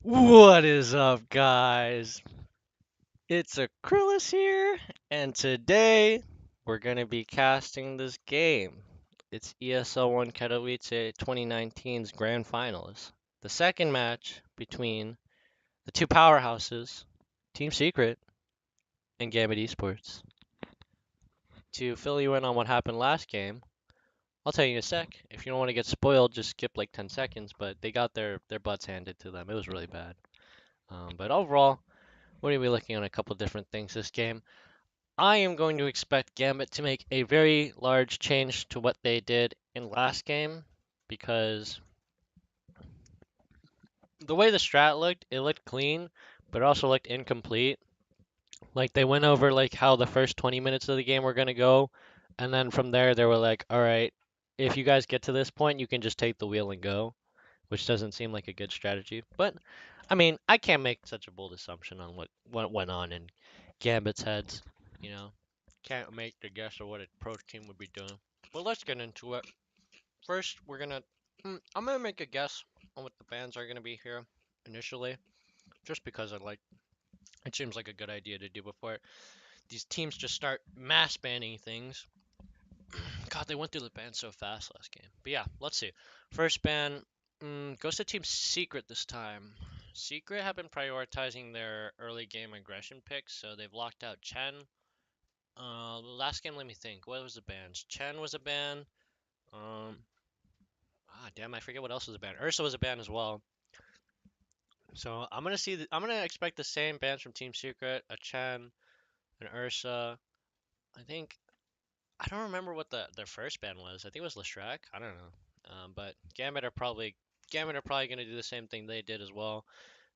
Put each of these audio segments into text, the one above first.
What is up, guys? It's Acrillus here, and today we're gonna be casting this game. It's ESL Katowice 2019's Grand Finals, the second match between the two powerhouses, Team Secret and Gambit Esports. To fill you in on what happened last game, I'll tell you in a sec. If you don't want to get spoiled, just skip like 10 seconds. But they got their butts handed to them. It was really bad. But overall, we're gonna be looking at a couple different things this game. I am going to expect Gambit to make a very large change to what they did in last game because the way the strat looked, it looked clean, but it also looked incomplete. Like they went over like how the first 20 minutes of the game were gonna go, and then from there they were like, "All right, if you guys get to this point, you can just take the wheel and go," which doesn't seem like a good strategy. But I mean, I can't make such a bold assumption on what went on in Gambit's heads, you know. Can't make the guess of what a pro team would be doing. But let's get into it. First, I'm gonna make a guess on what the bans are gonna be here initially, just because it seems like a good idea to do before these teams just start mass banning things. God, they went through the ban so fast last game. But yeah, let's see. First ban goes to Team Secret this time. Secret have been prioritizing their early game aggression picks, so they've locked out Chen. Last game, let me think. What was the bans? Chen was a ban. Um, damn, I forget what else was a ban. Ursa was a ban as well. So I'm gonna expect the same bans from Team Secret, a Chen, an Ursa. I think I don't remember what their first ban was. I think it was Lestrak. I don't know. But Gambit are probably gonna do the same thing they did as well.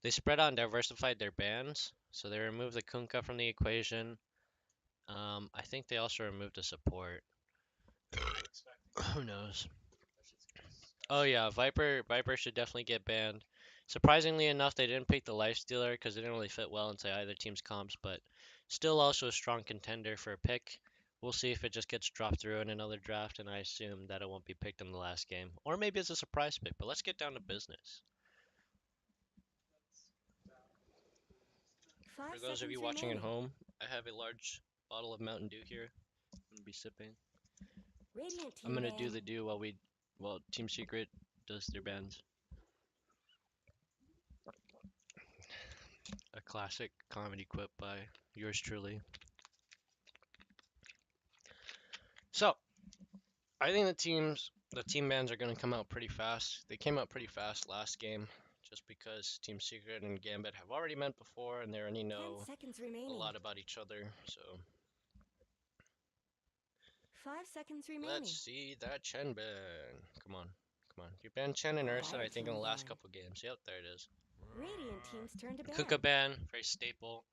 They spread out and diversified their bans. So they removed the Kunkka from the equation. I think they also removed a support. Who knows? Oh yeah, Viper should definitely get banned. Surprisingly enough, they didn't pick the Lifestealer because it didn't really fit well into either team's comps, but still also a strong contender for a pick. We'll see if it just gets dropped through in another draft, and I assume that it won't be picked in the last game. Or maybe it's a surprise pick, but let's get down to business. For Five those of you seconds watching at remaining. home, I have a large bottle of Mountain Dew here. I'm gonna be sipping. Radiant I'm team gonna do ban. the do while Team Secret does their bans. A classic comedy quip by yours truly. So, I think the team bans are going to come out pretty fast. They came out pretty fast last game just because Team Secret and Gambit have already met before and they already Ten know seconds a remaining. lot about each other. So, 5 seconds let's remaining. see that Chen ban. Come on. Come on. You banned Chen and Ursa, Fire I think, in team the last ban. couple games. Yep, there it is. Radiant team's turn to Kuka ban. ban, very staple.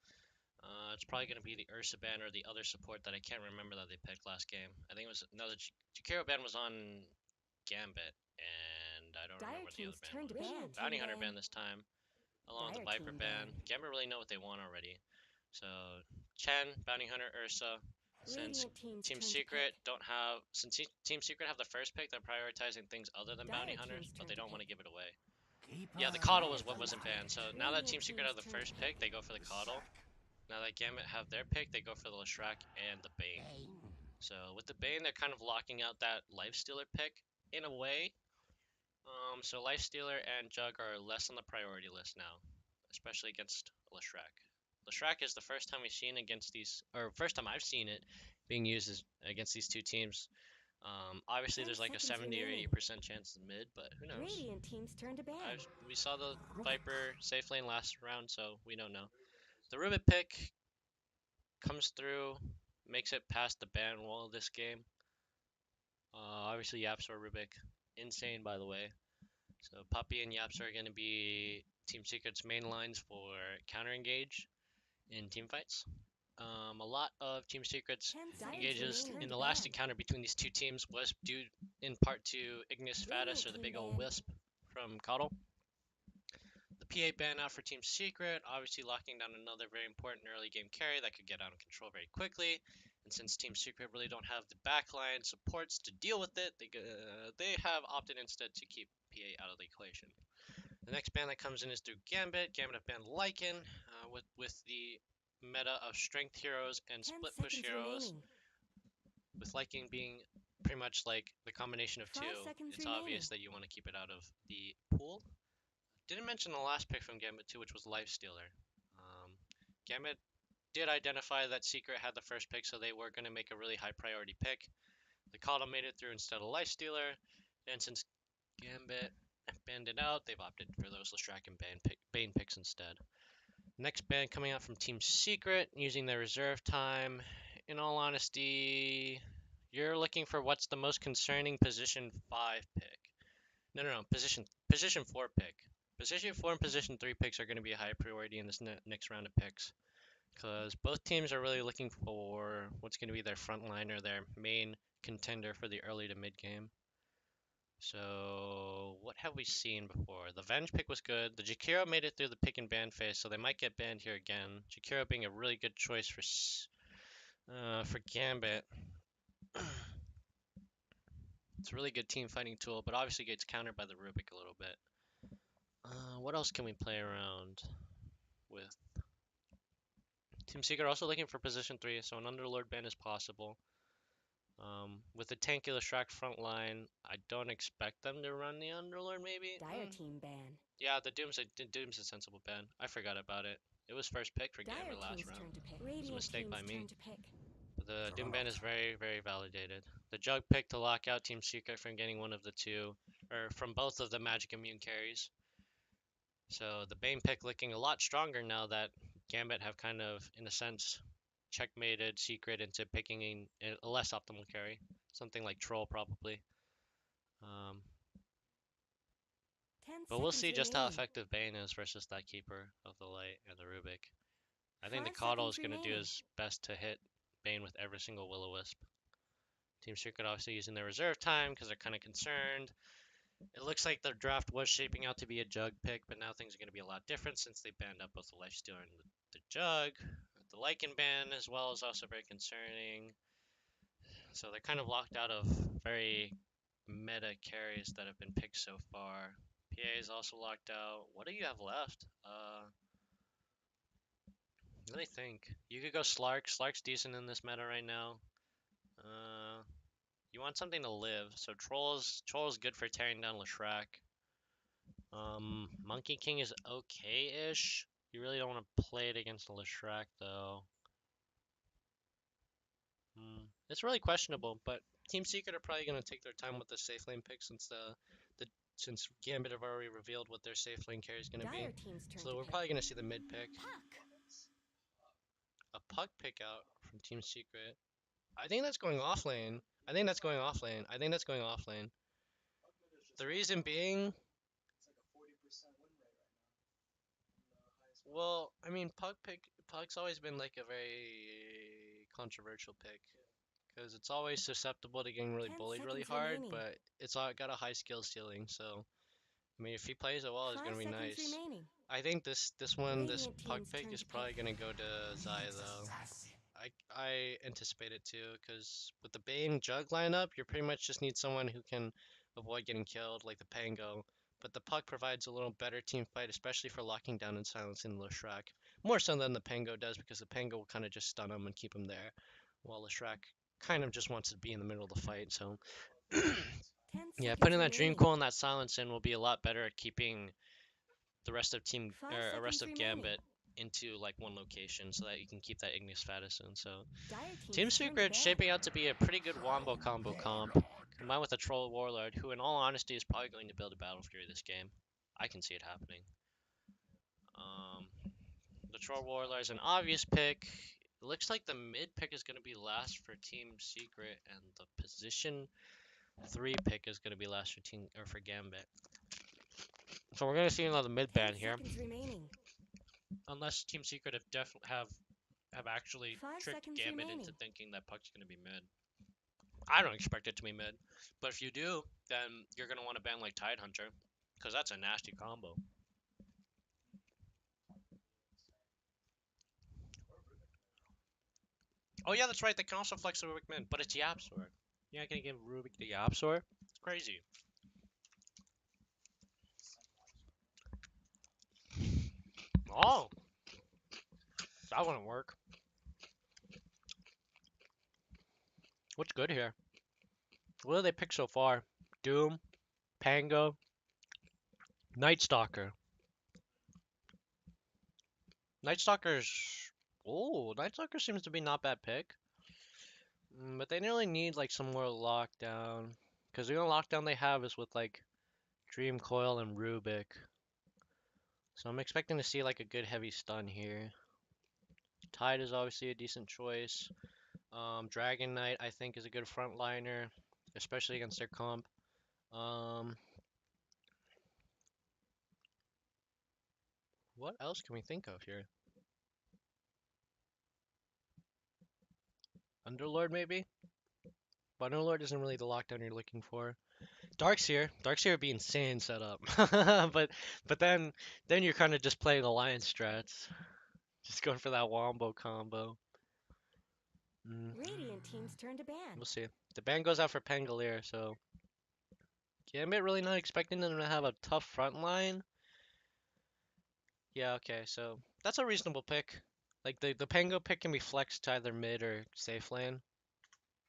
It's probably going to be the Ursa ban or the other support that I can't remember that they picked last game. I think it was no, the Jakiro ban was on Gambit, and I don't Dire remember what the other team's ban turn to was. ban. Bounty Hunter ban this time, along with the Dire Viper team ban. ban. Gambit really know what they want already. So Chen, Bounty Hunter, Ursa. Since Radiant team's Team turn to pick. Secret don't have, since Team Secret have the first pick, they're prioritizing things other than Bounty Dire Hunters, team's but turn they to don't want pick. to give it away. Yeah, the Coddle Dire was what team's wasn't pick. banned. So now that Radiant Team Secret team's have the turn to first pick. pick, they go for the Coddle. Now that Gambit have their pick, they go for the Leshrac and the Bane. So with the Bane, they're kind of locking out that Lifestealer pick in a way. So Lifestealer and Jug are less on the priority list now, especially against Leshrac. Leshrac is the first time we've seen against these, or first time I've seen it being used against these two teams. Obviously, 10 there's like a seconds 70 or remaining. 80% chance in mid, but who knows? Radiant team's turn to ban. We saw the Viper safe lane last round, so we don't know. The Rubik pick comes through, makes it past the ban wall this game. Obviously, Yaps or Rubik. Insane, by the way. So, Puppy and Yaps are going to be Team Secret's main lines for counter engage in team fights. A lot of Team Secret's 10 seconds engages remaining. in the last encounter between these two teams was due in part to Ignis Fatus Radiant or the team big old ban. wisp from Coddle. The PA ban out for Team Secret, obviously locking down another very important early game carry that could get out of control very quickly. And since Team Secret really don't have the backline supports to deal with it, they have opted instead to keep PA out of the equation. The next ban that comes in is through Gambit. Gambit have banned Lycan with the meta of strength heroes and 10 split push seconds heroes. remaining. With Lycan being pretty much like the combination of 5 two, seconds it's remaining. obvious that you want to keep it out of the pool. Didn't mention the last pick from Gambit too, which was Lifestealer. Gambit did identify that Secret had the first pick, so they were going to make a really high priority pick. The Kato made it through instead of Lifestealer, and since Gambit banned it out, they've opted for those Leshrac and Bane picks instead. Next ban coming out from Team Secret, using their reserve time. In all honesty, you're looking for what's the most concerning position 5 pick. No, position 4 pick. Position 4 and position 3 picks are going to be a high priority in this next round of picks, because both teams are really looking for what's going to be their frontliner, their main contender for the early to mid game. So, what have we seen before? The Venge pick was good. The Jakiro made it through the pick and ban phase, so they might get banned here again. Jakiro being a really good choice for Gambit. It's a really good team fighting tool, but obviously gets countered by the Rubik a little bit. What else can we play around with? Team Secret also looking for position 3, so an Underlord ban is possible. With the tanky Leshrac front line, I don't expect them to run the Underlord, maybe? Dire team ban. Yeah, the Doom's a sensible ban. I forgot about it. It was first pick for Dire Gambit last team's round. turn to pick. It was a Radiant mistake by team's me. turn to pick. But the Doom ban is very, very validated. The Jug pick to lock out Team Secret from getting one of the two, or from both of the Magic Immune carries. So the Bane pick looking a lot stronger now that Gambit have kind of, in a sense, checkmated Secret into picking a less optimal carry. Something like Troll, probably. 10 But we'll seconds see just how remaining. effective Bane is versus that Keeper of the Light and the Rubik. I think the 5 Caudal is seconds going to do remaining. his best to hit Bane with every single Will-O-Wisp. Team Secret obviously using their reserve time because they're kind of concerned. It looks like the draft was shaping out to be a Jug pick, but now things are going to be a lot different since they banned up both the Lifestealer and the Jug. The Lycan ban as well is also very concerning. So they're kind of locked out of very meta carries that have been picked so far. PA is also locked out. What do you have left? Let me think. You could go Slark. Slark's decent in this meta right now. You want something to live, so Troll's good for tearing down Leshrac. Monkey King is okay-ish. You really don't want to play it against Leshrac though. It's really questionable, but Team Secret are probably going to take their time with the safe lane pick since Gambit have already revealed what their safe lane carry is going to be. Dire team's turn So to we're pick. probably going to see the mid pick. Puck. A Puck pick out from Team Secret. I think that's going off lane. I think that's going off lane. I think that's going off lane. The reason being, well, I mean, Puck's always been like a very controversial pick because it's always susceptible to getting really 10 bullied really seconds hard, remaining. but it's got a high skill ceiling. So, I mean, if he plays it well, it's 5 gonna be seconds nice. remaining. I think this Radiant Puck team's pick turn is to probably pick. gonna go to Zai though. I anticipate it too, because with the Bane Jug lineup, you pretty much just need someone who can avoid getting killed, like the Pango. But the Puck provides a little better team fight, especially for locking down and silencing Leshrac. More so than the Pango does, because the Pango will kind of just stun him and keep him there, while Leshrac kind of just wants to be in the middle of the fight. So, 10 yeah, seconds putting that Dream remaining. Coil and that Silence in will be a lot better at keeping the rest of 5 rest seconds of remaining. Gambit into like one location so that you can keep that Ignis Fatus in. So Dire Team team's turn to Secret ban. shaping out to be a pretty good Wombo combo comp, combined with a Troll Warlord, who in all honesty is probably going to build a Battle Fury this game. I can see it happening. Um, the Troll Warlord is an obvious pick. It looks like the mid pick is going to be last for Team Secret, and the position 3 pick is going to be last for Gambit. So we're going to see another mid 10 ban here, seconds remaining. unless Team Secret have actually 5 tricked seconds Gambit remaining. into thinking that Puck's going to be mid. I don't expect it to be mid, but if you do, then you're going to want to ban like Tidehunter, because that's a nasty combo. Oh yeah, that's right, they can also flex the Rubik mid, but it's Yapsor. You're not going to give Rubik the Yapsor? It's crazy. That wouldn't work. What's good here? What do they pick so far? Doom, Pango, Night Stalker. Night Stalker's. Oh, Night Stalker seems to be not bad pick. But they really need like some more lockdown. Because the only lockdown they have is with like Dream Coil and Rubik. So I'm expecting to see like a good heavy stun here. Tide is obviously a decent choice. Dragon Knight I think is a good frontliner, especially against their comp. Um, what else can we think of here? Underlord maybe? But Underlord isn't really the lockdown you're looking for. Darkseer. Darkseer would be insane setup. but then you're kind of just playing alliance strats. Just going for that wombo combo. Radiant team's turn to ban. We'll see. The ban goes out for Pangolier, so Gambit really not expecting them to have a tough front line. Yeah, okay, so that's a reasonable pick. Like the Pango pick can be flexed to either mid or safe lane.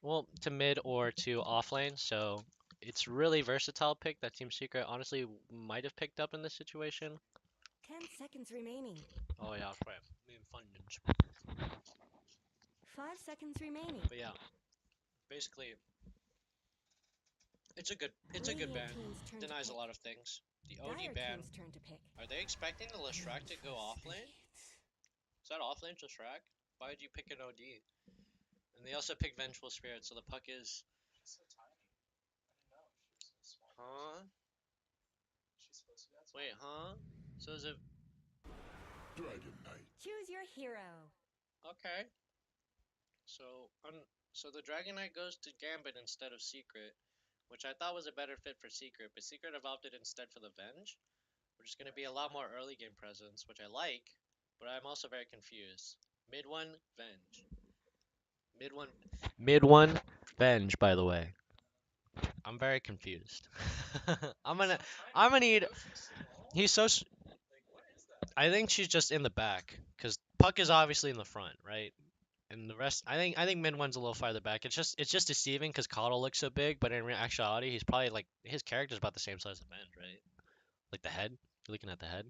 Well, to mid or to off lane, so it's really versatile pick that Team Secret honestly might have picked up in this situation. 10 seconds remaining. Oh yeah, right. Funyuns. 5 seconds remaining. But yeah, basically, it's a good ban. Team's turn to Denies a pick. lot of things. The OD Dire ban. team's turn to pick. Are they expecting the Lestrak to go off lane? Is that off lane Lestrak? Why did you pick an OD? And they also pick Vengeful Spirit, so the puck is. She's so tiny. I didn't know she was so small. Huh? She's supposed to be that small. Wait, huh? So is it. Dragon Knight. Choose your hero. Okay. So the Dragon Knight goes to Gambit instead of Secret, which I thought was a better fit for Secret, but Secret have opted instead for the Venge, which is going to be a lot more early game presence, which I like, but I'm also very confused. Mid one, Venge. Mid one, Venge, by the way. I'm very confused. I'm gonna, I'm gonna need. He's so. Like, what is that? I think she's just in the back, cause Puck is obviously in the front, right? And the rest, I think mid one's a little farther back. It's just deceiving because Coddle looks so big, but in actuality, he's probably like his character's about the same size as Venge, right? Like the head. You're looking at the head.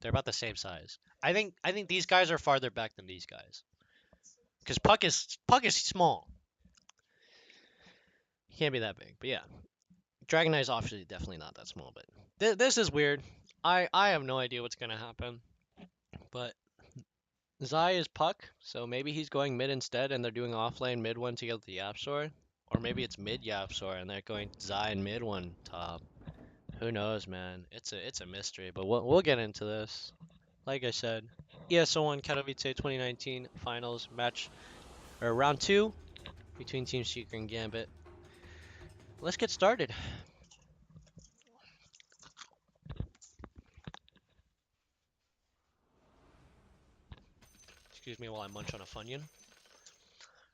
They're about the same size. I think these guys are farther back than these guys. Because Puck is small. He can't be that big. But yeah, Dragon Knight is obviously definitely not that small. But this is weird. I have no idea what's gonna happen. But Zai is Puck, so maybe he's going mid instead, and they're doing offlane mid one to get the Yapsor, or maybe it's mid Yapsor and they're going Zai and mid one top. Who knows, man? It's a mystery, but we'll get into this. Like I said, ESL Katowice 2019 finals match or round 2 between Team Secret and Gambit. Let's get started. Excuse me while I munch on a Funyun.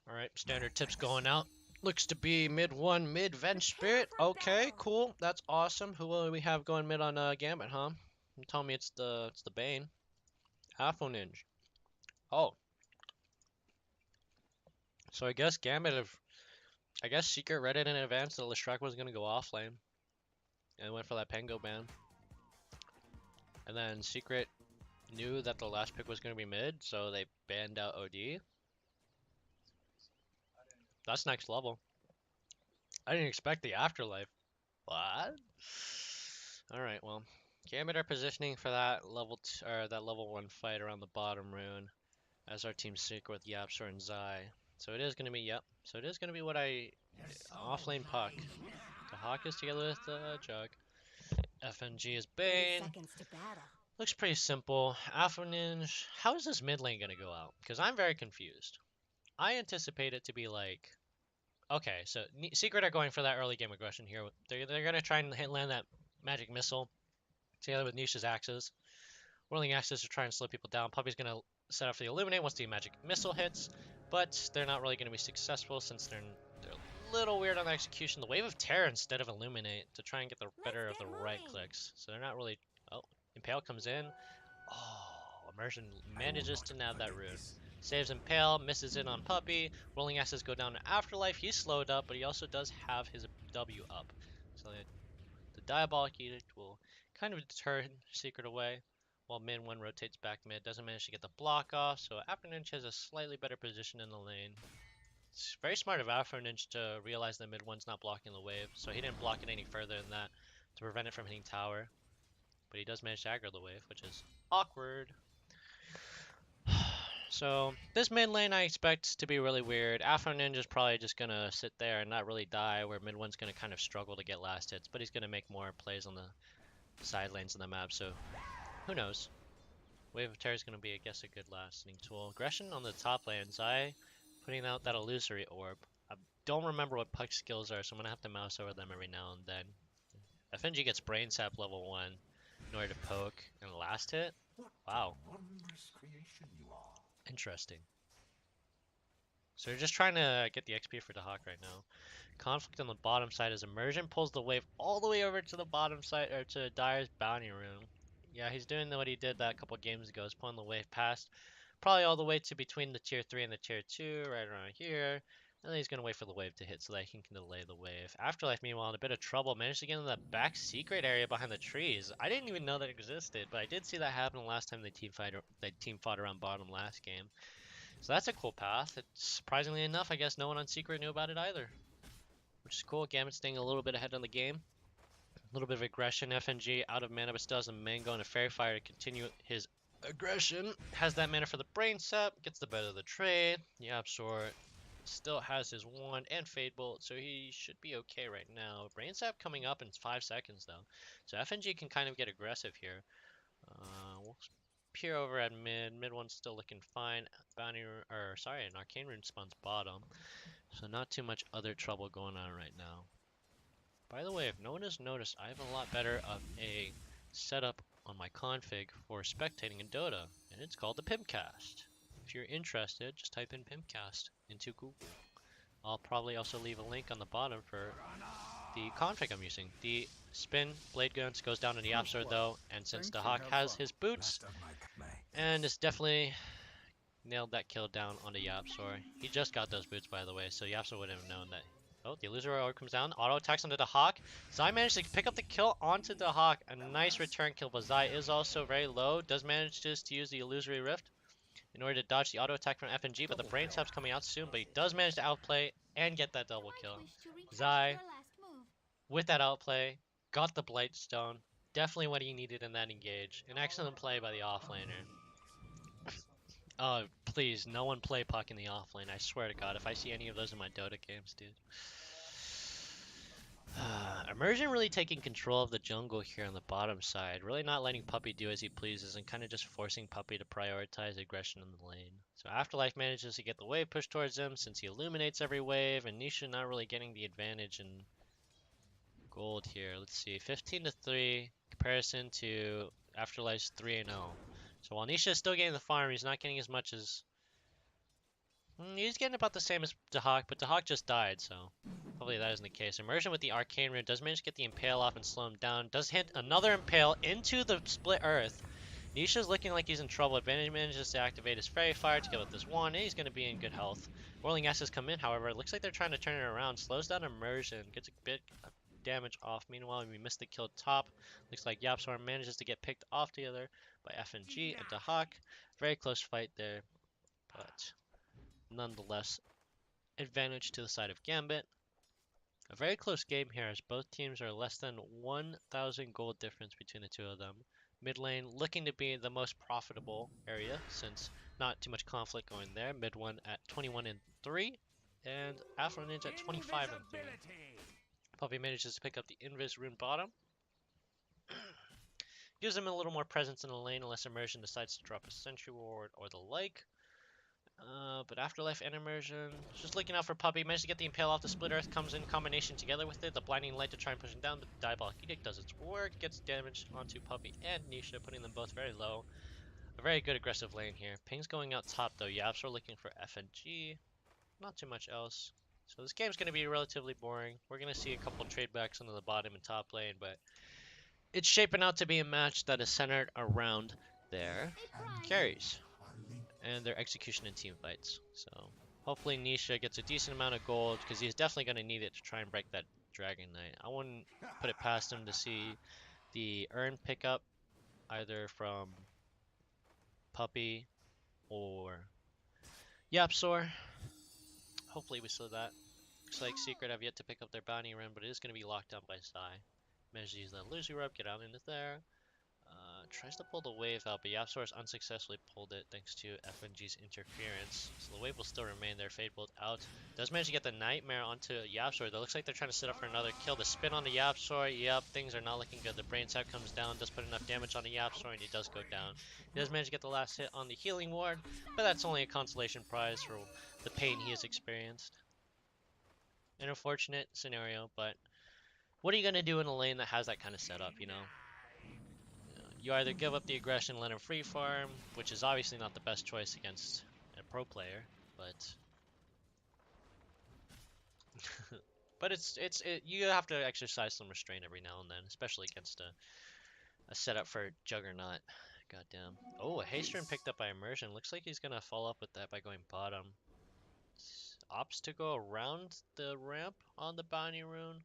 Alright, standard tips going out. Looks to be mid 1, mid Venge Spirit. Okay, cool. That's awesome. Who will we have going mid on Gambit, huh? You tell me it's the Bane. Halfo Ninja. Oh. So I guess Secret read it in advance that Lestrak was gonna go offlane. And went for that Pango ban. And then Secret knew that the last pick was gonna be mid, so they banned out OD. That's next level. I didn't expect the afterlife. What? All right, well, Gambit are positioning for that level 1 fight around the bottom rune as our Team Secret with Yapsor and Zai. So it is gonna be So it is gonna be what I offlane Puck. The Hawk is together with the Jug. FNG is 30 Bane. seconds to battle. Looks pretty simple. Alpha Ninja. How is this mid lane gonna go out? Because I'm very confused. I anticipate it to be like. Okay, so Secret are going for that early game aggression here. They're gonna try and land that magic missile together with Nisha's axes. Whirling axes to try and slow people down. Puppy's gonna set up for the illuminate once the magic missile hits, but they're not really gonna be successful since they're a little weird on the execution. The wave of terror instead of illuminate to try and get the better of the right clicks. So they're not really. Oh, Impale comes in. Oh, Immersion manages to nab that rune. Saves Impale, misses it on Puppy. Rolling Asses go down to Afterlife. He's slowed up, but he also does have his W up. So the Diabolic Edict will kind of deter Secret away, while Min 1 rotates back mid. Doesn't manage to get the block off, so Afroninch has a slightly better position in the lane. It's very smart of Afroninch to realize that mid 1's not blocking the wave, so he didn't block it any further than that to prevent it from hitting tower. But he does manage to aggro the wave, which is awkward. So this mid lane I expect to be really weird. Afro Ninja's probably just gonna sit there and not really die, where mid one's gonna kind of struggle to get last hits, but he's gonna make more plays on the side lanes of the map, so who knows. Wave of Terror is gonna be, I guess, a good lasting tool. Aggression on the top lane, Zai putting out that illusory orb. I don't remember what Puck's skills are, so I'm gonna have to mouse over them every now and then. FNG gets Brain Sap level 1 in order to poke and last hit. Wow. Interesting. So they're just trying to get the XP for Dahak right now. Conflict on the bottom side as Immersion pulls the wave all the way over to the bottom side, or to Dyer's bounty room. Yeah, he's doing what he did that couple games ago, is pulling the wave past, probably all the way to between the tier 3 and the tier 2, right around here. And then he's going to wait for the wave to hit so that he can delay the wave. Afterlife, meanwhile, in a bit of trouble, managed to get in the back secret area behind the trees. I didn't even know that existed, but I did see that happen last time they team fought around bottom last game. So that's a cool path. It's, surprisingly enough, I guess no one on Secret knew about it either, which is cool. Gambit staying a little bit ahead on the game. A little bit of aggression. FNG out of mana, but still has a Mango and a Fairy Fire to continue his aggression. Has that mana for the Brain Sap, gets the better of the trade. Yapsor still has his Wand and Fade Bolt, so he should be okay right now. Brain Sap coming up in 5 seconds though, so FNG can kind of get aggressive here. We'll peer over at mid. Mid one's still looking fine. Bounty, or sorry, an Arcane Rune spawns bottom, so not too much other trouble going on right now. By the way, if no one has noticed, I have a lot better of a setup on my config for spectating in Dota, and it's called the Pimpcast. If you're interested, just type in Pimpcast into Google. I'll probably also leave a link on the bottom for the config I'm using. The spin blade guns goes down to the Yapsor though, and since Dahak has his boots, and it's definitely nailed that kill down on the Yapsor. He just got those boots, by the way, so Yapsor wouldn't have known that. Oh, the illusory orb comes down, auto attacks onto the Hawk. Zai managed to pick up the kill onto the Hawk. A nice return kill, but Zai is also very low. Does manage just to use the illusory rift in order to dodge the auto attack from FNG, but the Brain Sap's coming out soon, but he does manage to outplay and get that double kill. Zai, with that outplay, got the Blightstone. Definitely what he needed in that engage. An excellent play by the offlaner. Oh, please, no one play Puck in the offlane. I swear to God, if I see any of those in my Dota games, dude. Immersion really taking control of the jungle here on the bottom side. Really not letting Puppy do as he pleases and kind of just forcing Puppy to prioritize aggression in the lane. So Afterlife manages to get the wave pushed towards him since he illuminates every wave, and Nisha not really getting the advantage in gold here. Let's see, 15-3 comparison to Afterlife's 3-0. So while Nisha is still getting the farm, he's not getting as much as... he's getting about the same as Dahak, but Dahak just died, so hopefully that isn't the case. Immersion with the Arcane Rune does manage to get the Impale off and slow him down. Does hit another Impale into the Split Earth. Nisha's looking like he's in trouble. Advantage manages to activate his Fairy Fire to kill with this one, and he's going to be in good health. Whirling Asses come in, however. It looks like they're trying to turn it around. Slows down Immersion, gets a bit of damage off. Meanwhile, we missed the kill top. Looks like Yapsor manages to get picked off together by FNG and Dahak. Very close fight there, but nonetheless, advantage to the side of Gambit. A very close game here as both teams are less than 1,000 gold difference between the two of them. Mid lane looking to be the most profitable area since not too much conflict going there. Mid one at 21-3 and Afro Ninja at 25-3. Puppy manages to pick up the Invis Rune bottom. Gives him a little more presence in the lane unless Immersion decides to drop a Sentry Ward or the like. But Afterlife and Immersion, just looking out for Puppy. Managed to get the Impale off. The Split Earth comes in combination together with it. The Blinding Light to try and push him down, but the Diabolic Edict does its work. Gets damage onto Puppy and Nisha, putting them both very low. A very good aggressive lane here. Ping's going out top though. Yapsor looking for FNG. Not too much else. So this game's going to be relatively boring. We're going to see a couple trade backs into the bottom and top lane, but it's shaping out to be a match that is centered around their carries and their execution in team fights. So hopefully Nisha gets a decent amount of gold because he's definitely going to need it to try and break that Dragon Knight. I wouldn't put it past him to see the earn pickup either from Puppy or Yapsor. Hopefully we saw that. Looks like Secret have yet to pick up their bounty run, but it is going to be locked down by Sai. Managed to use that Lucy Rub, get out into there. Tries to pull the wave out, but Yapsor has unsuccessfully pulled it thanks to FNG's interference. So the wave will still remain there. Fade bolt out. Does manage to get the Nightmare onto Yapsor. That looks like they're trying to set up for another kill. The spin on the Yapsor. Yep, things are not looking good. The brain sap comes down, does put enough damage on the Yapsor, and he does go down. He does manage to get the last hit on the healing ward, but that's only a consolation prize for the pain he has experienced. An unfortunate scenario, but what are you going to do in a lane that has that kind of setup, you know? You either give up the aggression, let him free farm, which is obviously not the best choice against a pro player, but you have to exercise some restraint every now and then, especially against a setup for Juggernaut. Goddamn. Oh, a haste rune picked up by Immersion. Looks like he's gonna follow up with that by going bottom. Opts to go around the ramp on the bounty rune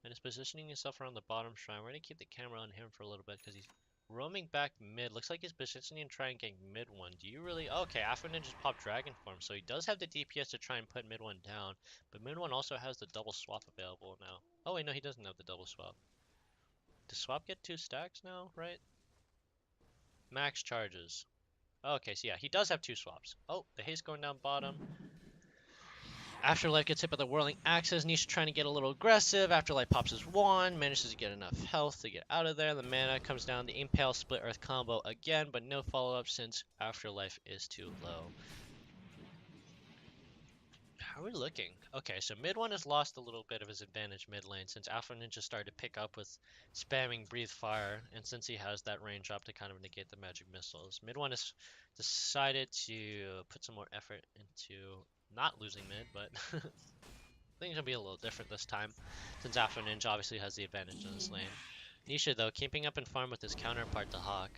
and is positioning himself around the bottom shrine. We're gonna keep the camera on him for a little bit because he's roaming back mid. Looks like he's positioning to try and get mid one. Do you really? Okay, Afronin just popped Dragon Form, so he does have the DPS to try and put mid one down. But mid one also has the double swap available now. Oh wait, no, he doesn't have the double swap. Does swap get 2 stacks now, right? Max charges. Okay, so yeah, he does have 2 swaps. Oh, the haste going down bottom. Afterlife gets hit by the Whirling Axes. Nisha trying to get a little aggressive. Afterlife pops his wand, manages to get enough health to get out of there. The mana comes down. The Impale Split Earth combo again, but no follow-up since Afterlife is too low. How are we looking? Okay, so mid one has lost a little bit of his advantage mid lane since Alpha Ninja started to pick up with spamming Breathe Fire, and since he has that range up to kind of negate the magic missiles. Mid one has decided to put some more effort into not losing mid, but things will be a little different this time, since Afro Ninja obviously has the advantage in this lane. Nisha, though, keeping up in farm with his counterpart, the Hawk.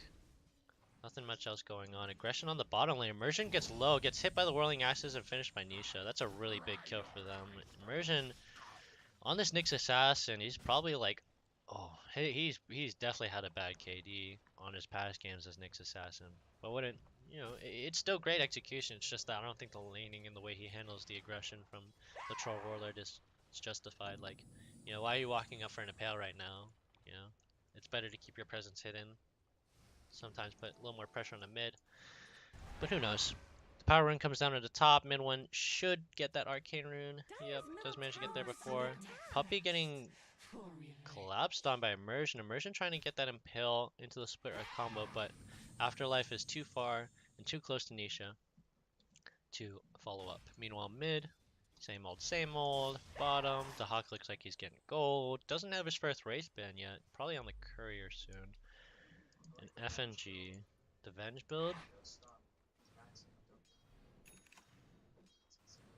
Nothing much else going on. Aggression on the bottom lane. Immersion gets low, gets hit by the Whirling Axes, and finished by Nisha. That's a really big kill for them. Immersion, on this Nyx Assassin, he's probably like, oh, he's definitely had a bad KD on his past games as Nyx Assassin. But wouldn't, you know, it's still great execution. It's just that I don't think the laning and the way he handles the aggression from the Troll Warlord is justified. Like, you know, why are you walking up for an Impale right now? You know, it's better to keep your presence hidden. Sometimes put a little more pressure on the mid. But who knows? The power rune comes down to the top. Mid one should get that arcane rune. Yep, does manage to get there before. Puppy getting collapsed on by Immersion. Immersion trying to get that Impale into the split earth combo, but Afterlife is too far and too close to Nisha to follow up. Meanwhile, mid, same old. Bottom, the Hawk looks like he's getting gold. Doesn't have his first Wraith ban yet. Probably on the courier soon. And FNG, the Venge build.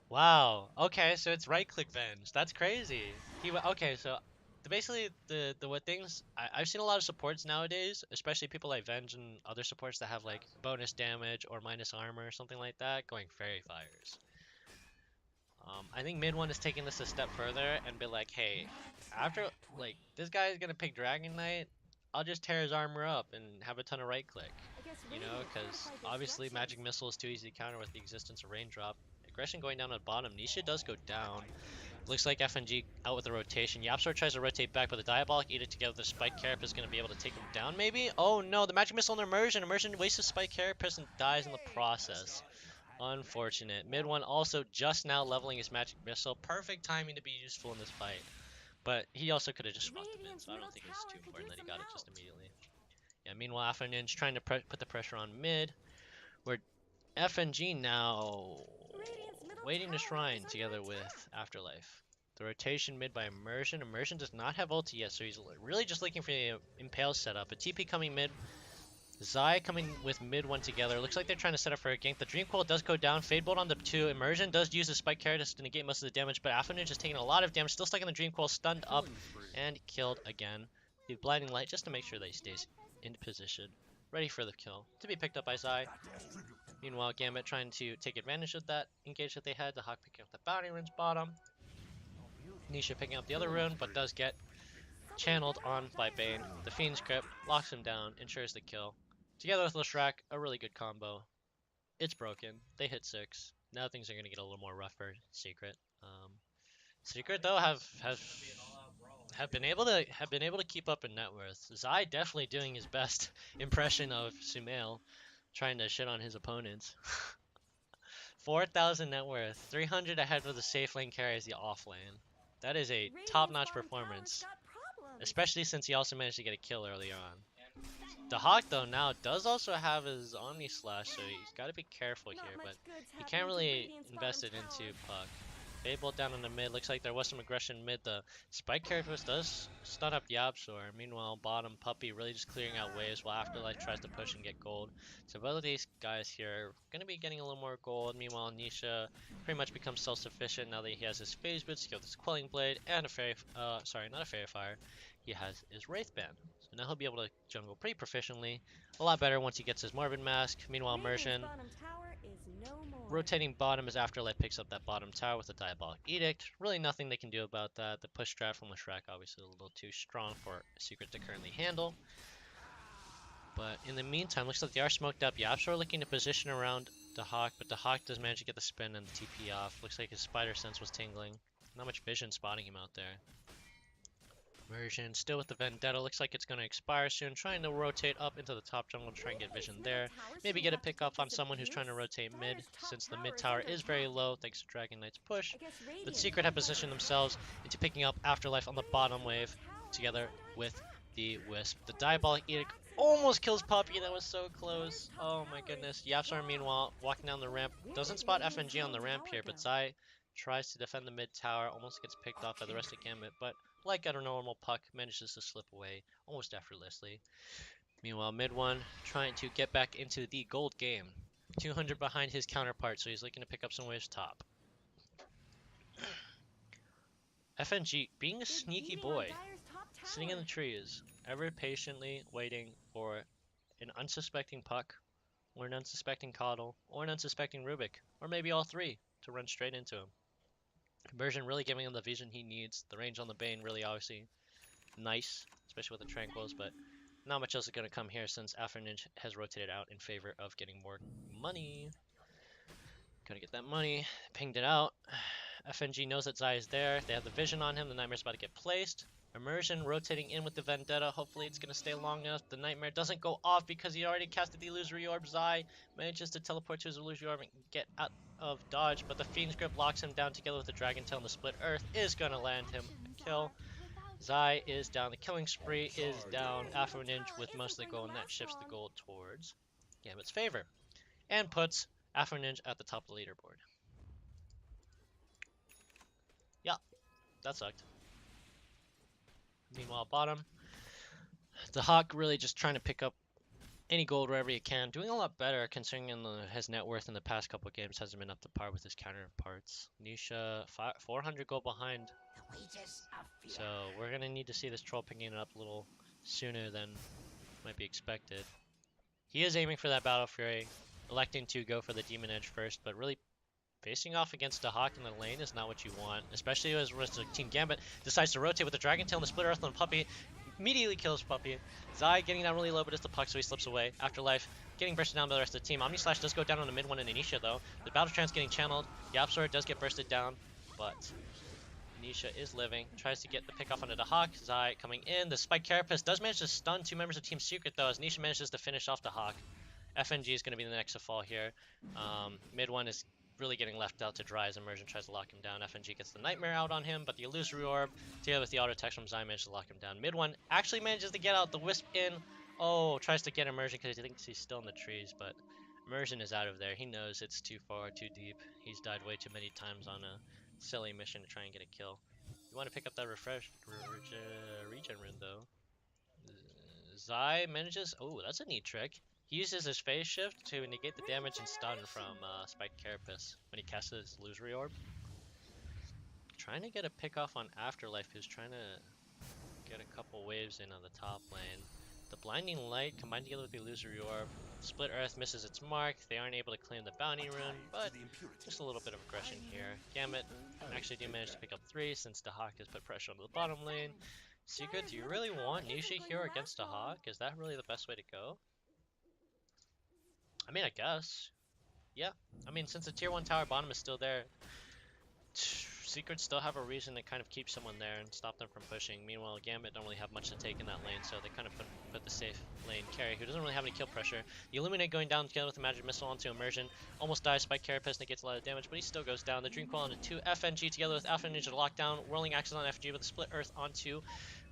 Wow. Okay, so it's right click Venge. That's crazy. Okay, so basically the what things I've seen a lot of supports nowadays, especially people like Venge and other supports that have like bonus damage or minus armor or something like that, going fairy fires. I think mid one is taking this a step further and be like, hey, after like this guy is gonna pick Dragon Knight, I'll just tear his armor up and have a ton of right click. You know, because obviously magic missile is too easy to counter with the existence of raindrop. Aggression going down at bottom. Nisha does go down. Looks like FNG out with the rotation. Yapsor tries to rotate back, but the Diabolic Edict together with the Spike Carapace is going to be able to take him down, maybe? Oh no, the Magic Missile on Immersion. Immersion wastes the Spike Carapace and dies in the process. Unfortunate. Mid one also just now leveling his Magic Missile. Perfect timing to be useful in this fight. But he also could have just swapped him in, so I don't think it was too important that he got it just immediately. Yeah, meanwhile, Alpha Ninja trying to put the pressure on mid. Where FNG now waiting to shrine together with Afterlife. The rotation mid by Immersion. Immersion does not have ulti yet, so he's really just looking for the Impale setup. A TP coming mid. Zai coming with mid one together. Looks like they're trying to set up for a gank. The Dream Coil does go down. Fade Bolt on the 2. Immersion does use the Spike Carapace to negate most of the damage, but Alpha Ninja is taking a lot of damage. Still stuck in the Dream Coil, stunned up, and killed again. The Blinding Light just to make sure that he stays in position. ready for the kill, to be picked up by Zai. Meanwhile, Gambit trying to take advantage of that engage that they had. The Hawk picking up the bounty runes bottom. Nisha picking up the other rune, but does get channeled on by Bane. The Fiend's Grip locks him down, ensures the kill. Together with Leshrac, a really good combo. It's broken. They hit 6. Now things are going to get a little more rough for Secret. Secret though have been able to keep up in net worth. Zai definitely doing his best impression of Sumail, trying to shit on his opponents. 4,000 net worth, 300 ahead of the safe lane carries the off lane. That is a top-notch performance, especially since he also managed to get a kill earlier on. The Hawk though now does also have his Omni Slash, so he's got to be careful here, but he can't really invest it into Puck. Fable down in the mid. Looks like there was some aggression mid. The Spike Carapace does stun up the Absol. Meanwhile, bottom Puppy really just clearing out waves while Afterlife tries to push and get gold. So both of these guys here are going to be getting a little more gold. Meanwhile, Nisha pretty much becomes self-sufficient now that he has his Phase Boots, he has his Quelling Blade, and a Fairy... sorry, not a Fairy Fire. He has his Wraith Band. So now he'll be able to jungle pretty proficiently. A lot better once he gets his Morbid Mask. Meanwhile, Immersion rotating bottom as Afterlife picks up that bottom tower with the Diabolic Edict. Really nothing they can do about that. The push strat from Leshrac obviously a little too strong for Secret to currently handle. But in the meantime, looks like they are smoked up. Yapsor looking to position around the Hawk, but the Hawk does manage to get the spin and the TP off. Looks like his Spider Sense was tingling. Not much vision spotting him out there. Immersion still with the Vendetta. Looks like it's going to expire soon. Trying to rotate up into the top jungle to try and get vision there. Maybe get a pick off on someone who's trying to rotate mid, since the mid tower is very low thanks to Dragon Knight's push. But Secret have positioned themselves into picking up Afterlife on the bottom wave together with the Wisp. The Diabolic Edict almost kills Puppy. That was so close. Oh my goodness. Yapsar meanwhile walking down the ramp. Doesn't spot FNG on the ramp here, but Zai tries to defend the mid tower. Almost gets picked off by the rest of Gambit, but like a normal Puck, manages to slip away almost effortlessly. Meanwhile, mid one trying to get back into the gold game. 200 behind his counterpart, so he's looking to pick up some waves top. FNG being a sneaky boy, sitting in the trees, ever patiently waiting for an unsuspecting Puck, or an unsuspecting Coddle, or an unsuspecting Rubik, or maybe all three to run straight into him. Conversion really giving him the vision he needs. The range on the Bane really obviously nice, especially with the Tranquils, but not much else is going to come here since Afterninge has rotated out in favor of getting more money. Gotta get that money. Pinged it out. FNG knows that Zai is there. They have the vision on him. The Nightmare's about to get placed. Immersion rotating in with the Vendetta. Hopefully it's going to stay long enough. The Nightmare doesn't go off because he already casted the Illusory Orb. Zai manages to teleport to his Illusory Orb and get out of dodge, but the Fiend's Grip locks him down together with the Dragon Tail, and the Split Earth is going to land him a kill. Zai is down. The killing spree is down. Afro Ninja with most of the gold, and that shifts the gold towards Gambit's favor and puts Afro Ninja at the top of the leaderboard. Yeah, that sucked. Meanwhile, bottom, the Hawk really just trying to pick up any gold wherever he can. Doing a lot better considering his net worth in the past couple of games hasn't been up to par with his counterparts. Nisha, 400 gold behind. So we're going to need to see this troll picking it up a little sooner than might be expected. He is aiming for that Battle Fury, electing to go for the Demon Edge first, but really facing off against a Hawk in the lane is not what you want, especially as Team Gambit decides to rotate with the Dragon Tail and the Split Earth on Puppy. Immediately kills Puppy. Zai getting down really low, but it's the Puck, so he slips away. Afterlife getting bursted down by the rest of the team. Omni Slash does go down on the mid one in Anisha, though. The Battle Trance getting channeled. Yapsor does get bursted down, but Anisha is living. Tries to get the pick off onto the Hawk. Zai coming in. The Spike Carapace does manage to stun two members of Team Secret, though, as Anisha manages to finish off the Hawk. FNG is going to be the next to fall here. Mid one is really getting left out to dry as Immersion tries to lock him down. FNG gets the Nightmare out on him, but the Illusory Orb, together with the auto text from Zai, manages to lock him down. Mid one actually manages to get out the Wisp in. Oh, tries to get Immersion because he thinks he's still in the trees, but Immersion is out of there. He knows it's too far, too deep. He's died way too many times on a silly mission to try and get a kill. You want to pick up that regen rune, though. Zai manages... Oh, that's a neat trick. He uses his phase shift to negate the damage and stun from Spike Carapace when he casts his Illusory Orb. Trying to get a pick off on Afterlife, who's trying to get a couple waves in on the top lane. The Blinding Light combined together with the Illusory Orb. Split Earth misses its mark. They aren't able to claim the Bounty Rune, but just a little bit of aggression here. Gambit actually do manage to pick up 3 since the Hawk has put pressure on the bottom lane. Secret, do you really want Nisha here against a Hawk? Is that really the best way to go? I mean, I guess. Yeah. I mean, since the tier 1 tower bottom is still there, Secrets still have a reason to kind of keep someone there and stop them from pushing. Meanwhile, Gambit don't really have much to take in that lane, so they kind of put the safe lane carry, who doesn't really have any kill pressure. The Illuminate going down together with the Magic Missile onto Immersion. Almost dies by Carapace, and gets a lot of damage, but he still goes down. The Dream Coil onto 2 FNG together with Alpha Ninja lockdown. Whirling Axis on FG with a Split Earth onto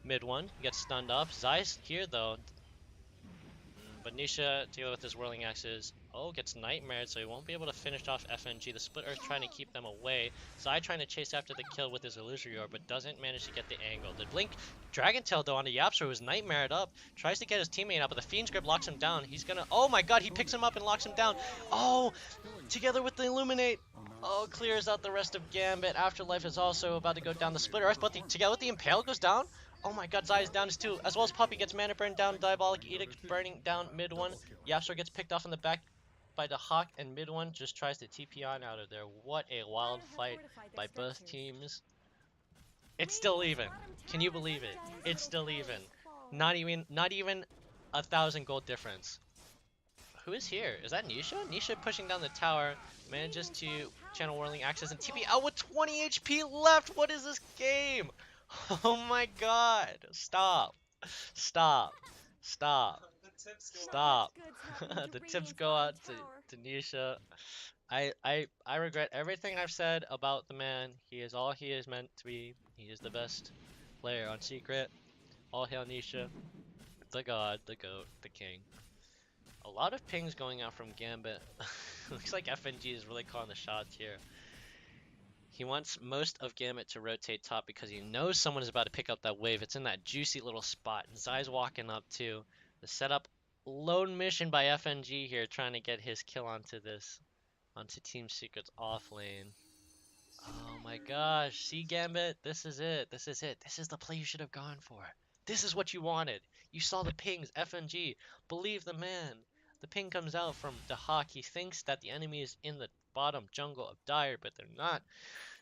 mid one. Gets stunned up. Zai's here though. But Nisha, together with his Whirling Axes, gets nightmared, so he won't be able to finish off FNG. The Split Earth trying to keep them away. Zai trying to chase after the kill with his Illusory Orb, but doesn't manage to get the angle. The Blink Dragon Tail though onto Yapster, who's nightmared up. Tries to get his teammate out, but the Fiend's Grip locks him down. He's gonna, oh my god, he picks him up and locks him down. Oh, together with the Illuminate. Oh, clears out the rest of Gambit. Afterlife is also about to go down the Split Earth, but together with the Impale goes down. Oh my god, Zai is down as 2, as well as Puppy gets mana burn down, Diabolic Edict burning down mid 1. Yapster gets picked off in the back by the Hawk, and mid 1 just tries to TP on out of there. What a wild fight by both teams. It's still even. Can you believe it? It's still even. Not even 1,000 gold difference. Who is here? Is that Nisha? Nisha pushing down the tower, manages to channel Whirling Axis and TP out with 20 HP left. What is this game? Oh my god. Stop. Stop. Stop. Stop. The tips go out to Nisha. I regret everything I've said about the man. He is all he is meant to be. He is the best player on Secret. All hail Nisha. The god, the goat, the king. A lot of pings going out from Gambit. Looks like FNG is really calling the shots here. He wants most of Gambit to rotate top because he knows someone is about to pick up that wave. It's in that juicy little spot. And Zai's walking up too. The setup, lone mission by FNG here, trying to get his kill onto Team Secret's off lane. Oh my gosh, see Gambit? This is it. This is it. This is the play you should have gone for. This is what you wanted. You saw the pings, FNG. Believe the man. The ping comes out from the Hawk. He thinks that the enemy is in the bottom jungle of Dire, but they're not.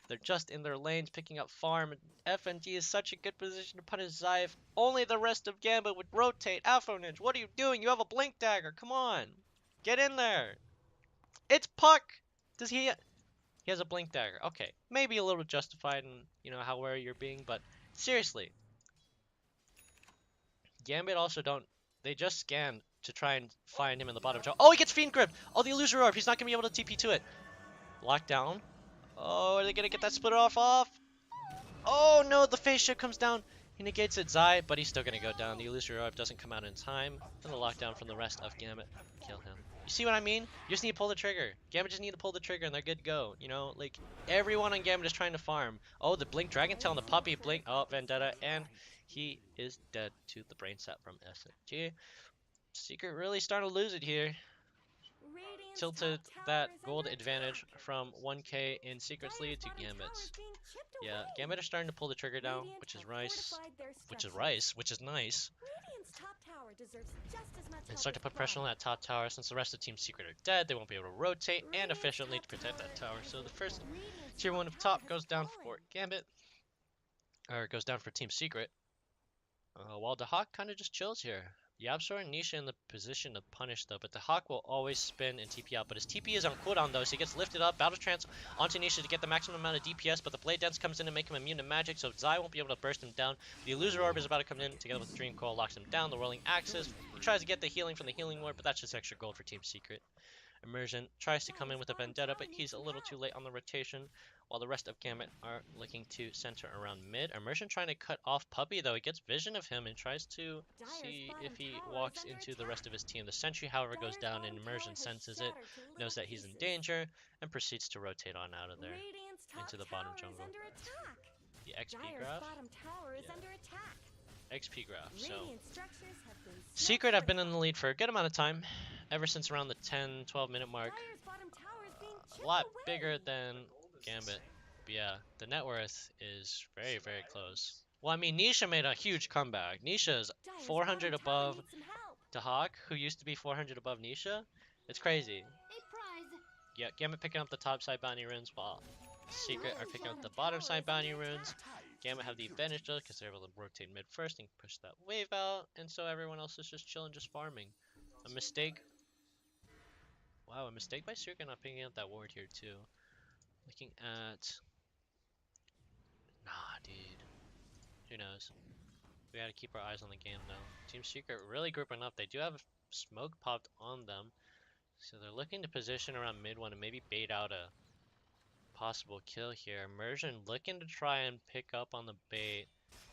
They're just in their lanes picking up farm. FNG is such a good position to punish Zai if only the rest of Gambit would rotate. Afro Ninja, what are you doing? You have a Blink Dagger. Come on. Get in there. It's Puck. Does he... He has a Blink Dagger. Okay. Maybe a little justified in, how wary you're being, but seriously. Gambit also don't... They just scanned to try and find him in the bottom jungle. Oh, he gets Fiend Grip. Oh, the Illusory Orb. He's not going to be able to TP to it. Lockdown. Oh, are they going to get that split off? Oh, no, the face shift comes down. He negates it, Zai, but he's still going to go down. The Illusory Orb doesn't come out in time. And the lockdown from the rest of Gambit. Kill him. You see what I mean? You just need to pull the trigger. Gambit just need to pull the trigger and they're good to go. Like, everyone on Gambit is trying to farm. Oh, the Blink Dragon Tail and the Puppy Blink. Oh, Vendetta. And he is dead to the brain sap from SNG. Secret really starting to lose it here. Tilted that gold advantage from 1k in Secret's lead to Gambit's. Yeah, Gambit are starting to pull the trigger down, which is nice. And start to put pressure on that top tower. Since the rest of Team Secret are dead, they won't be able to rotate and efficiently to protect that tower. So the first tier 1 of top goes down for Gambit, or goes down for Team Secret. While the Hawk kind of just chills here. Yapsor and Nisha in the position to punish though, but the Hawk will always spin and TP out. But his TP is on cooldown though, so he gets lifted up, Battle Trance onto Nisha to get the maximum amount of DPS, but the Blade Dance comes in to make him immune to magic, so Zai won't be able to burst him down. The Illusory Orb is about to come in together with the Dream Coil, locks him down. The Whirling Axis, he tries to get the healing from the Healing Ward, but that's just extra gold for Team Secret. Immersion tries to come in with a Vendetta, but he's a little too late on the rotation, while the rest of Gambit are looking to center around mid. Immersion trying to cut off Puppy though. He gets vision of him and tries to see if he walks into the rest of his team. The Sentry, however, goes down and Immersion senses it, knows that he's in danger, and proceeds to rotate on out of there into the bottom jungle. The XP graph? Yeah. XP graph. So Secret have been in the lead for a good amount of time, ever since around the 10-12 minute mark. A lot bigger than Gambit. But yeah, the net worth is very, very close. Well, I mean, Nisha made a huge comeback. Nisha is Dire's 400 bottom tower above needs some help. Dahak, who used to be 400 above Nisha. It's crazy. A prize. Yeah, Gambit picking up the top side bounty runes while Secret are picking up the bottom side bounty runes. Gambit have the advantage though because they're able to rotate mid first and push that wave out, and so everyone else is just chilling, just farming. A mistake. Wow, a mistake by Secret not picking up that ward here too. Looking at. Nah, dude. Who knows? We gotta keep our eyes on the game though. Team Secret really grouping up. They do have smoke popped on them, so they're looking to position around mid one and maybe bait out a possible kill here. Immersion looking to try and pick up on the bait,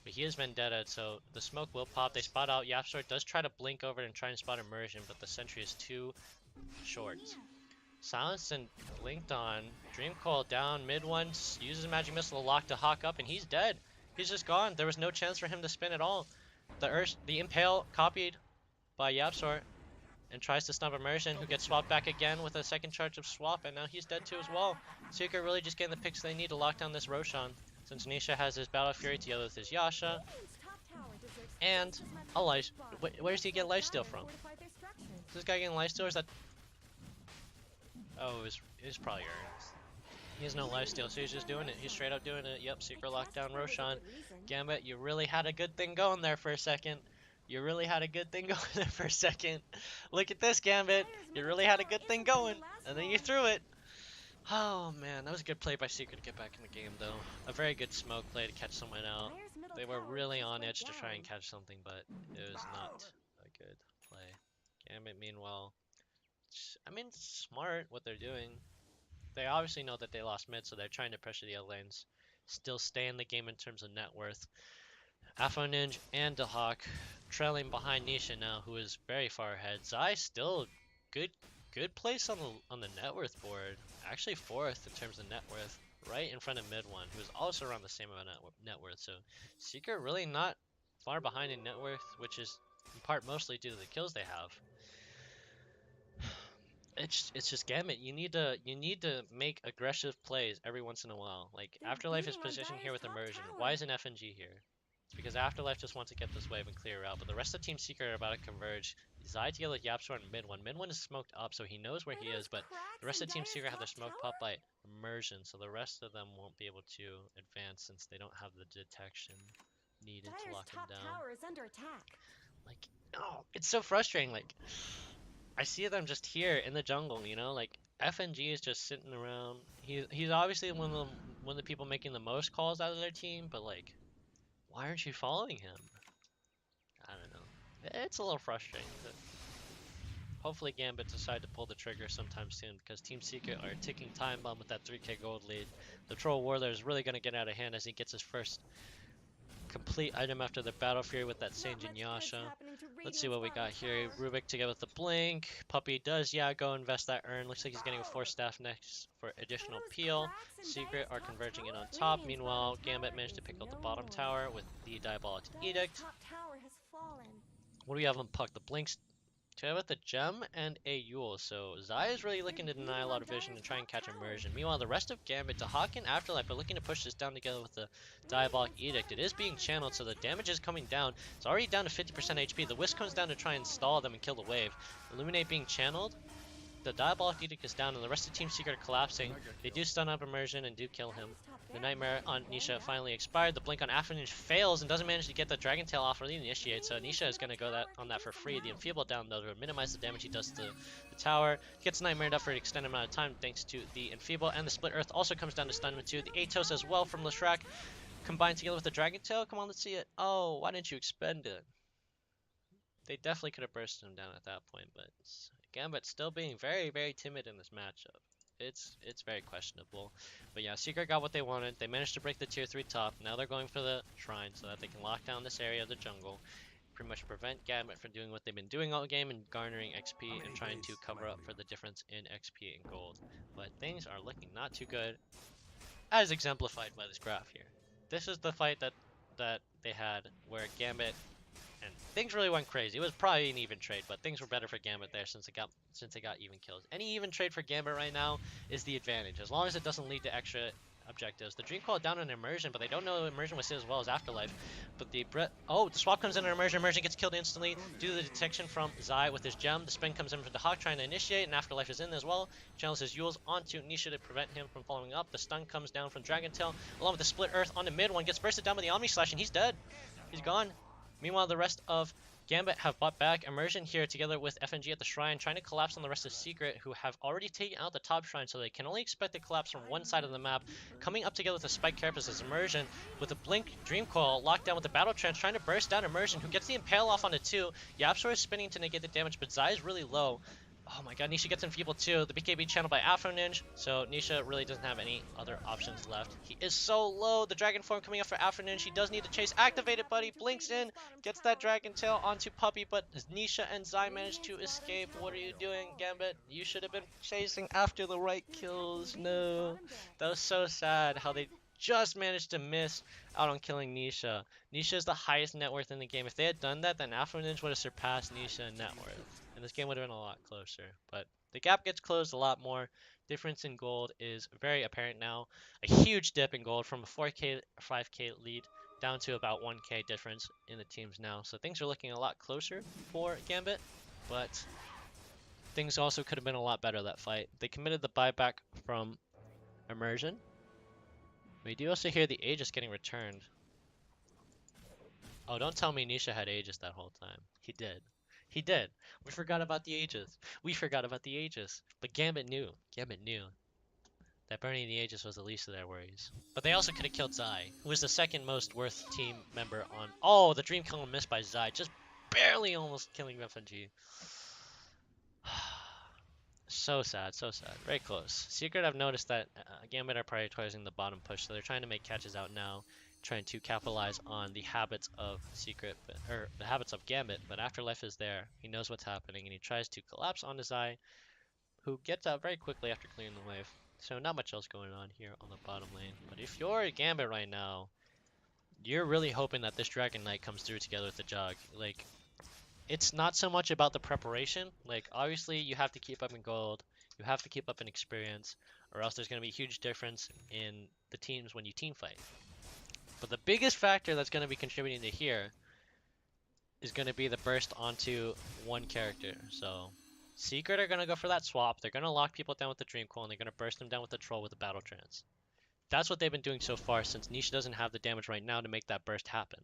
but he is Vendetta, so the smoke will pop. They spot out. Yapstor does try to blink over and try and spot Immersion, but the sentry is too short. Silenced and blinked on. Dream Coil down mid one, uses magic missile to lock to Hawk up, and he's dead. He's just gone. There was no chance for him to spin at all. The Impale copied by Yapsor and tries to snub Immersion, who gets swapped back again with a second charge of swap, and now he's dead too as well. Secret really just getting the picks they need to lock down this Roshan, since Nisha has his Battle Fury together with his Yasha, and a life. Where's he get lifesteal from? Is this guy getting lifesteal, or is that? Oh, it was probably earned. He has no lifesteal, so he's just doing it. He's straight up doing it. Yep, Secret lockdown Roshan. Gambit, you really had a good thing going there for a second. You really had a good thing going there for a second. Look at this, Gambit. You really had a good thing going, and then you threw it. Oh man, that was a good play by Secret to get back in the game, though. A very good smoke play to catch someone out. They were really on edge to try and catch something, but it was not a good play. Gambit, meanwhile, I mean, it's smart what they're doing. They obviously know that they lost mid, so they're trying to pressure the other lanes. Still stay in the game in terms of net worth. Afro Ninja and Dahak trailing behind Nisha now, who is very far ahead. Zai still good place on the net worth board. Actually fourth in terms of net worth, right in front of mid one, who is also around the same amount of net worth. So Secret really not far behind in net worth, which is in part mostly due to the kills they have. It's just Gambit. You need to make aggressive plays every once in a while. Like Afterlife is positioned here with Immersion. Why isn't FNG here? It's because Afterlife just wants to get this wave and clear out. But the rest of Team Secret are about to converge. Zai together with Yapsor and mid one. Mid one is smoked up, so he knows where he is. But the rest of Team Secret have their smoke pop by Immersion, so the rest of them won't be able to advance since they don't have the detection needed to lock him down. Tower is under attack. Like, oh, it's so frustrating. Like, I see them just here in the jungle, you know, like FNG is just sitting around. He's obviously one of the people making the most calls out of their team, but like, why aren't you following him? I don't know. It's a little frustrating, but hopefully Gambit decide to pull the trigger sometime soon because Team Secret are ticking time bomb with that 3k gold lead. The Troll Warlord is really going to get out of hand as he gets his first complete item after the Battle Fury with that Sage and Yasha. Let's see what we got here. Rubik together with the Blink. Puppy does, yeah, go invest that urn. Looks like he's getting a 4-staff next for additional peel. Secret are converging in on top. Meanwhile, Gambit managed to pick up the bottom tower with the Diabolic Edict. What do we have on Puck? The Blinks together with the Gem and a Yule. So Zai is really looking to deny a lot of vision and try and catch Immersion. Meanwhile, the rest of Gambit, Dahak and Afterlife are looking to push this down together with the Diabolic Edict. It is being channeled, so the damage is coming down. It's already down to 50% HP. The Wisp comes down to try and stall them and kill the wave. Illuminate being channeled. The Diabolic Edict is down, and the rest of Team Secret are collapsing. They do stun up Immersion and do kill him. The Nightmare on Nisha finally expired. The Blink on Afternoon fails and doesn't manage to get the Dragon Tail off or the Initiate, so Nisha is going to go on that for free. The Enfeeble down, though, to minimize the damage he does to the tower. Gets Nightmared up for an extended amount of time thanks to the Enfeeble, and the Split Earth also comes down to stun him too. The Atos as well from Leshrac combined together with the Dragon Tail. Come on, let's see it. Oh, why didn't you expend it? They definitely could have bursted him down at that point, but Gambit still being very, very timid in this matchup. It's very questionable. But yeah, Secret got what they wanted. They managed to break the tier 3 top. Now they're going for the shrine so that they can lock down this area of the jungle. Pretty much prevent Gambit from doing what they've been doing all game and garnering XP and trying to cover up for the difference in XP and gold. But things are looking not too good, as exemplified by this graph here. This is the fight that they had where Gambit and things really went crazy. It was probably an even trade, but things were better for Gambit there since it got even kills. Any even trade for Gambit right now is the advantage, as long as it doesn't lead to extra objectives. The Dream Coil down on Immersion, but they don't know Immersion was hit as well as Afterlife. But the the swap comes in on Immersion. Immersion gets killed instantly due to the detection from Zai with his gem. The spin comes in from the Hawk trying to initiate, and Afterlife is in as well. Channels his Yules onto Nisha to prevent him from following up. The stun comes down from Dragon Tail, along with the Split Earth on the mid one. Gets bursted down by the Omni Slash, and he's dead. He's gone. Meanwhile, the rest of Gambit have bought back. Immersion here together with FNG at the shrine, trying to collapse on the rest of Secret, who have already taken out the top shrine, so they can only expect a collapse from one side of the map. Coming up together with a Spike Carapace as Immersion, with a Blink Dream Coil locked down with the Battle Trance, trying to burst down Immersion, who gets the Impale off on the 2. Yapsor is spinning to negate the damage, but Zai is really low. Oh my god, Nisha gets enfeebled too. The BKB channeled by Afro Ninja, so Nisha really doesn't have any other options left. He is so low. The Dragon Form coming up for Afro Ninja. He does need to chase. Activated, buddy. Blinks in, gets that Dragon Tail onto Puppy, but Nisha and Zai manage to escape. What are you doing, Gambit? You should have been chasing after the right kills. No. That was so sad how they just managed to miss out on killing Nisha. Nisha is the highest net worth in the game. If they had done that, then Afro Ninja would have surpassed Nisha in net worth. And this game would have been a lot closer. But the gap gets closed a lot more. Difference in gold is very apparent now. A huge dip in gold from a 4K, 5K lead down to about 1K difference in the teams now. So things are looking a lot closer for Gambit. But things also could have been a lot better that fight. They committed the buyback from Immersion. We do also hear the Aegis getting returned. Oh, don't tell me Nisha had Aegis that whole time. He did. He did. We forgot about the Aegis. We forgot about the Aegis. But Gambit knew. Gambit knew that burning the Aegis was the least of their worries. But they also could have killed Zai, who was the second most worth team member on... Oh, the Dream Kill missed by Zai. Just barely almost killing FNG. So sad, so sad. Very close. Secret, I've noticed that Gambit are prioritizing the bottom push, so they're trying to make catches out now, trying to capitalize on the habits of Secret, or the habits of Gambit. But Afterlife is there. He knows what's happening, and he tries to collapse onto Zai, who gets out very quickly after clearing the wave. So not much else going on here on the bottom lane. But if you're Gambit right now, you're really hoping that this Dragon Knight comes through together with the Jug. Like, it's not so much about the preparation. Like, obviously, you have to keep up in gold, you have to keep up in experience, or else there's going to be a huge difference in the teams when you team fight. But the biggest factor that's going to be contributing to here is going to be the burst onto one character. So, Secret are going to go for that swap. They're going to lock people down with the Dream Coil, and they're going to burst them down with the Troll with the Battle Trance. That's what they've been doing so far, since Nisha doesn't have the damage right now to make that burst happen.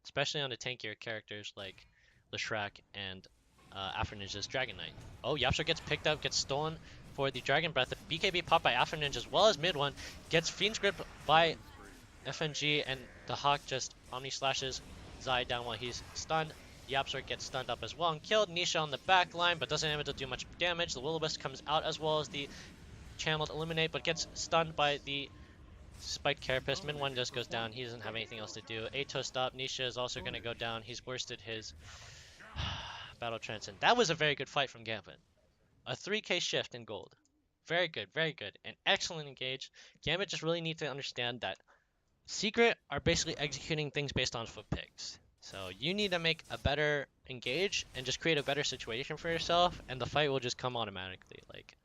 Especially on the tankier characters like Shrek and Afro Ninja's Dragon Knight. Oh, Yapsor gets picked up, gets stolen for the Dragon Breath. The BKB popped by Afro Ninja as well as mid one. Gets Fiend's Grip by FNG, and the Hawk just Omni Slashes Zai down while he's stunned. Yapsor gets stunned up as well and killed. Nisha on the back line, but doesn't able to do much damage. The Will-O-Wisp comes out as well as the channeled Eliminate, but gets stunned by the Spiked Carapace. Min 1 just goes down. He doesn't have anything else to do. Ato stop. Nisha is also going to go down. He's worsted his Battle Trance. And that was a very good fight from Gambit. A 3k shift in gold. Very good, very good. An excellent engage. Gambit just really need to understand that Secret are basically executing things based on foot picks. So you need to make a better engage and just create a better situation for yourself, and the fight will just come automatically. Like,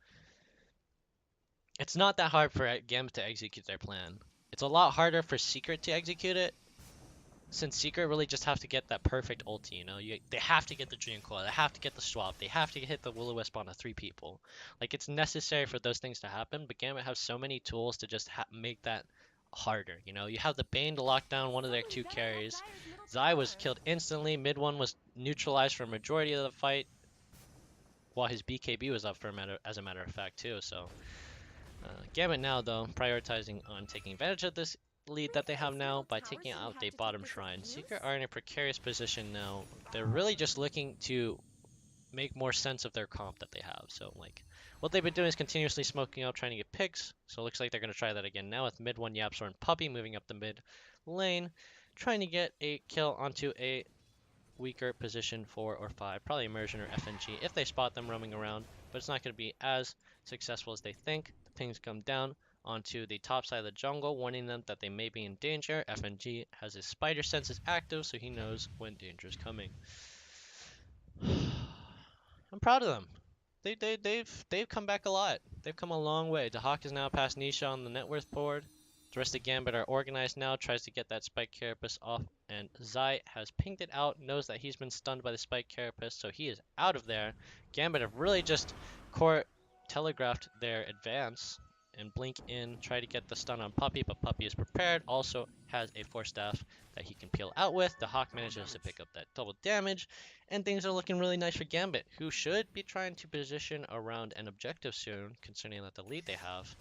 it's not that hard for Gambit to execute their plan. It's a lot harder for Secret to execute it, since Secret really just have to get that perfect ulti, you know? They have to get the Dream Coil, they have to get the swap, they have to hit the Will-O-Wisp on the 3 people. Like, it's necessary for those things to happen, but Gambit has so many tools to just make that harder, you know? You have the Bane to lock down one of their 2 carries. Zai was killed instantly, mid one was neutralized for a majority of the fight, while his BKB was up for as a matter of fact too, so... Gambit now, though, prioritizing on taking advantage of this lead that they have now by taking out the bottom shrine. Secret are in a precarious position now. They're really just looking to make more sense of their comp that they have. So, like, what they've been doing is continuously smoking up, trying to get picks. So it looks like they're going to try that again now with mid 1 Yapsor and Puppy moving up the mid lane, trying to get a kill onto a weaker position 4 or 5, probably Immersion or FNG if they spot them roaming around, but it's not going to be as successful as they think. The pings come down onto the top side of the jungle, warning them that they may be in danger. FNG has his spider senses active, so he knows when danger is coming. I'm proud of them. They've come back a lot. They've come a long way. The Hawk is now past Nisha on the net worth board. The rest of Gambit are organized now, tries to get that Spike Carapace off, and Zai has pinged it out, knows that he's been stunned by the Spike Carapace, so he is out of there. Gambit have really just telegraphed their advance and blink in, try to get the stun on Puppy, but Puppy is prepared, also has a Force Staff that he can peel out with. The Hawk manages to pick up that double damage, and things are looking really nice for Gambit, who should be trying to position around an objective soon, considering that the lead they have.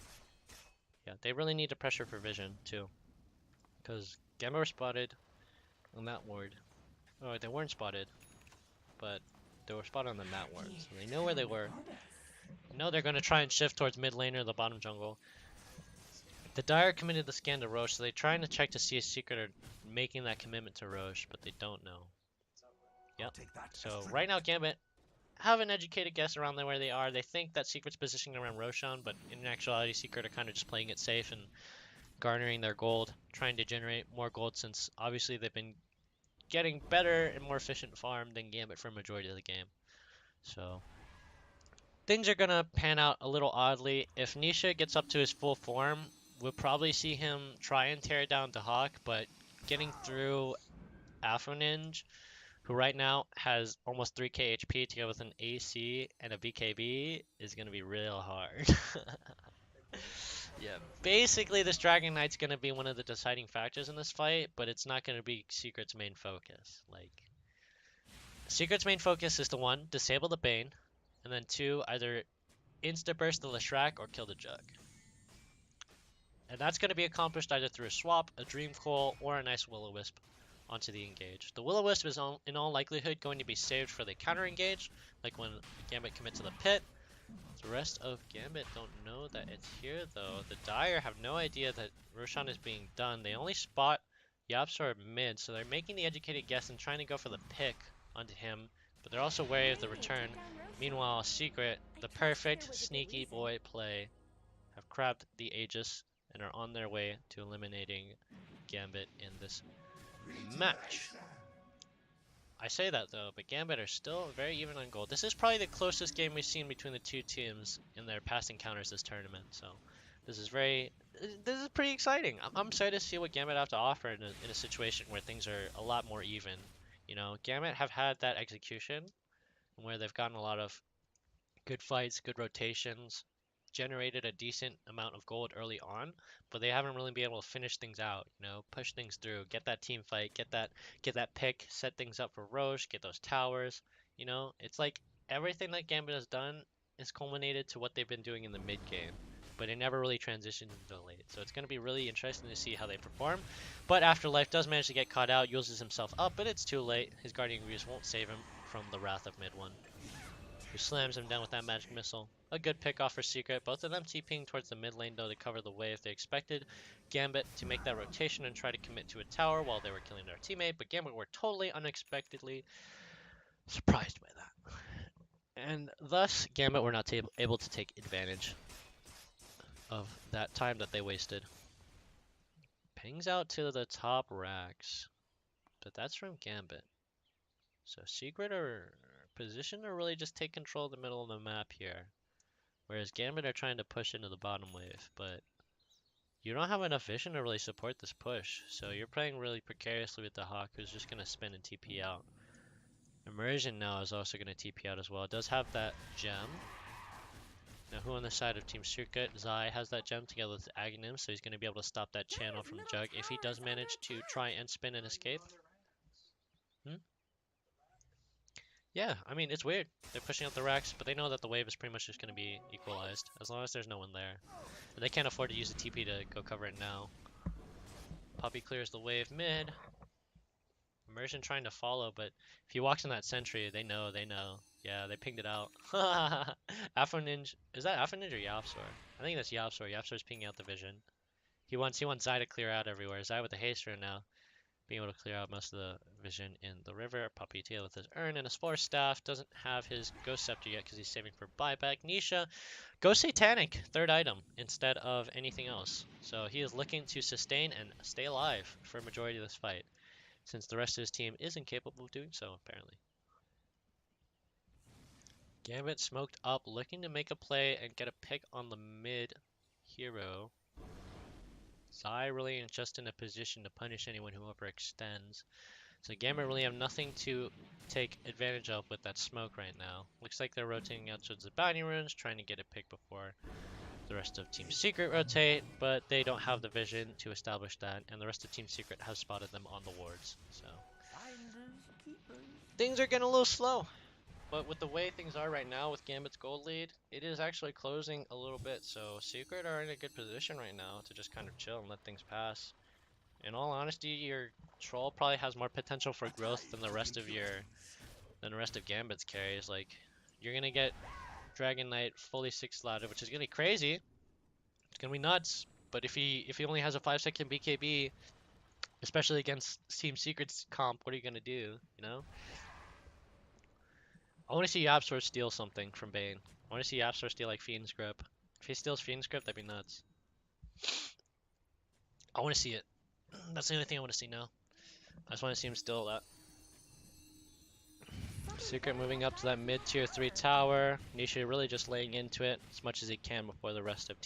Yeah, they really need to pressure for vision, too. Because Gambit were spotted on that ward. Oh, they weren't spotted, but they were spotted on the mat ward, so they know where they were. Know they're going to try and shift towards mid lane or the bottom jungle. The Dire committed the scan to Roche, so they're trying to check to see if Secret are making that commitment to Roche, but they don't know. Yep. So right now Gambit have an educated guess around where they are. They think that Secret's positioning around Roshan, but in actuality Secret are kind of just playing it safe and garnering their gold, trying to generate more gold since obviously they've been getting better and more efficient farm than Gambit for a majority of the game. So things are gonna pan out a little oddly. If Nisha gets up to his full form, we'll probably see him try and tear down Dahak, but getting through Afoninj, who right now has almost 3k HP together with an AC and a BKB, is gonna be real hard. Yeah, basically this Dragon Knight's gonna be one of the deciding factors in this fight, but it's not gonna be Secret's main focus. Like, Secret's main focus is to one, disable the Bane, and then two, either insta-burst the Leshrac or kill the Jug. And that's gonna be accomplished either through a swap, a Dream Coil, or a nice Will-O-Wisp onto the engage. The Will-O-Wisp is in all likelihood going to be saved for the counter engage, like when Gambit commits to the pit. The rest of Gambit don't know that it's here though. The Dire have no idea that Roshan is being done. They only spot Yapsor mid, so they're making the educated guess and trying to go for the pick onto him, but they're also wary of the return. Meanwhile, Secret, the perfect sneaky boy play, have crabbed the Aegis and are on their way to eliminating Gambit in this match. I say that though, but Gambit are still very even on gold. This is probably the closest game we've seen between the two teams in their past encounters this tournament. So this is pretty exciting. I'm excited to see what Gambit have to offer in a situation where things are a lot more even. You know, Gambit have had that execution where they've gotten a lot of good fights, good rotations, generated a decent amount of gold early on, but they haven't really been able to finish things out, you know, push things through, get that team fight, get that pick, set things up for Roche, get those towers, you know, it's like everything that Gambit has done is culminated to what they've been doing in the mid game, but it never really transitioned into the late. So it's going to be really interesting to see how they perform. But Afterlife does manage to get caught out, uses himself up, but it's too late. His Guardian Greaves won't save him from the wrath of mid one, who slams him down with that magic missile. A good pick off for Secret. Both of them TPing towards the mid lane though to cover the wave. They expected Gambit to make that rotation and try to commit to a tower while they were killing their teammate, but Gambit were totally unexpectedly surprised by that. And thus, Gambit were not able to take advantage of that time that they wasted. Pings out to the top racks, but that's from Gambit. So Secret are positioned to really just take control of the middle of the map here. Whereas Gambit are trying to push into the bottom wave, but you don't have enough vision to really support this push. So you're playing really precariously with the Hawk, who's just going to spin and TP out. Immersion now is also going to TP out as well. It does have that gem. Now who on the side of Team Secret? Zai has that gem together with Aghanim, so he's going to be able to stop that channel from Jug if he does manage to try and spin and escape. Yeah, I mean, it's weird. They're pushing out the racks, but they know that the wave is pretty much just going to be equalized, as long as there's no one there. And they can't afford to use the TP to go cover it now. Puppy clears the wave mid. Immersion trying to follow, but if he walks in that sentry, they know. Yeah, they pinged it out. Afro Ninja, is that Afro Ninja or Yapsor? I think that's Yapsor. Yapsor's pinging out the vision. He wants Zai to clear out everywhere. Zai with the haste rune now, being able to clear out most of the vision in the river. Puppy tail with his urn and his force staff. Doesn't have his ghost scepter yet because he's saving for buyback. Nisha goes satanic, third item instead of anything else. So he is looking to sustain and stay alive for a majority of this fight, since the rest of his team is incapable of doing so apparently. Gambit smoked up, looking to make a play and get a pick on the mid hero. Zai really is just in a position to punish anyone who overextends. So Gambit really have nothing to take advantage of with that smoke right now. Looks like they're rotating out towards the bounty runes, trying to get a pick before the rest of Team Secret rotate, but they don't have the vision to establish that, and the rest of Team Secret has spotted them on the wards. So things are getting a little slow. But with the way things are right now with Gambit's gold lead, it is actually closing a little bit. So Secret are in a good position right now to just kind of chill and let things pass. In all honesty, your troll probably has more potential for growth than the rest of Gambit's carries. Like, you're gonna get Dragon Knight fully 6-slotted, which is gonna be crazy. It's gonna be nuts. But if he only has a 5-second BKB, especially against Team Secret's comp, what are you gonna do? You know? I want to see Yapsor steal something from Bane. I want to see Yapsor steal like Fiend's Grip. If he steals Fiend's Grip, that'd be nuts. I want to see it. That's the only thing I want to see now. I just want to see him steal that. Secret moving up to that mid tier 3 tower. Nisha really just laying into it as much as he can before the rest of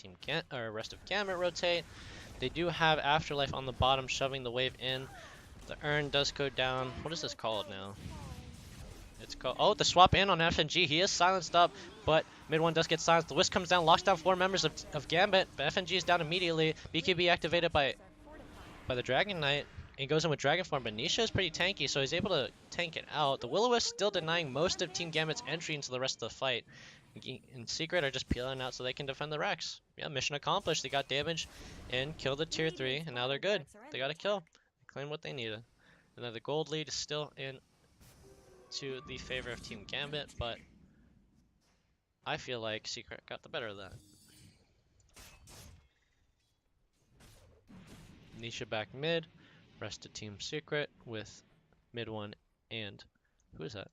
Gambit rotate. They do have Afterlife on the bottom shoving the wave in. The urn does go down. What is this called now? It's called, oh, the swap in on FNG. He is silenced up, but mid one does get silenced. The Wisp comes down, locks down 4 members of Gambit, but FNG is down immediately. BKB activated by the Dragon Knight. And goes in with Dragon Form, but Nisha is pretty tanky, so he's able to tank it out. The Will-O-Wisp still denying most of Team Gambit's entry into the rest of the fight. And Secret are just peeling out so they can defend the Rex. Yeah, mission accomplished. They got damage and killed the tier 3, and now they're good. They got a kill. They claimed what they needed. And then the gold lead is still in to the favor of Team Gambit, but I feel like Secret got the better of that. Nisha back mid. Rest of Team Secret with mid one and who is that?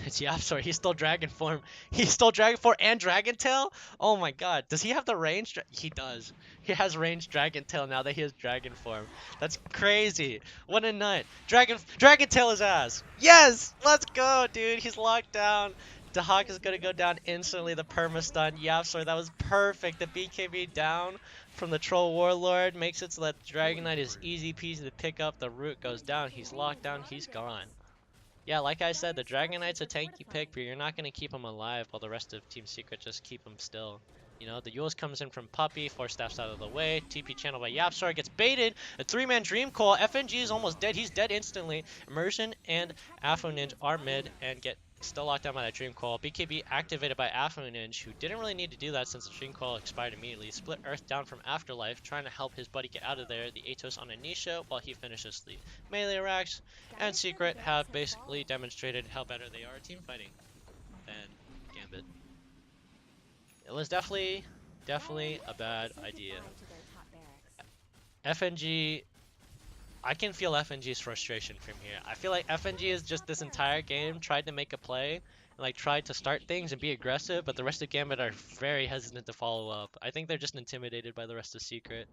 It's Yapsor. He's still Dragon Form. He's still Dragon Form and Dragon Tail? Oh my god. Does he have the range? He does. He has range Dragon Tail now that he has Dragon Form. That's crazy. What a nut. Dragon Tail his ass. Yes! Let's go, dude. He's locked down. Dahak is going to go down instantly. The perma stun. Yapsor, that was perfect. The BKB down from the Troll Warlord makes it so that Dragon Knight is easy peasy to pick up. The root goes down. He's locked down. He's gone. Yeah, like I said, the Dragon Knight's a tanky pick, but you're not going to keep him alive while the rest of Team Secret just keep him still. You know, the Yules comes in from Puppey, 4 staffs out of the way, TP channel by Yapsor, gets baited, a 3-man Dream Coil, FNG is almost dead, he's dead instantly. Immersion and Afro Ninja are mid and get still locked down by that Dream Coil. BKB activated by Afro Ninja, who didn't really need to do that since the Dream Coil expired immediately. Split Earth down from Afterlife, trying to help his buddy get out of there. The Atos on Anisha while he finishes the melee racks. And Secret have basically demonstrated how better they are at team fighting than Gambit. It was definitely a bad idea. FNG, I can feel FNG's frustration from here. I feel like FNG is just this entire game tried to make a play, and like tried to start things and be aggressive, but the rest of Gambit are very hesitant to follow up. I think they're just intimidated by the rest of Secret.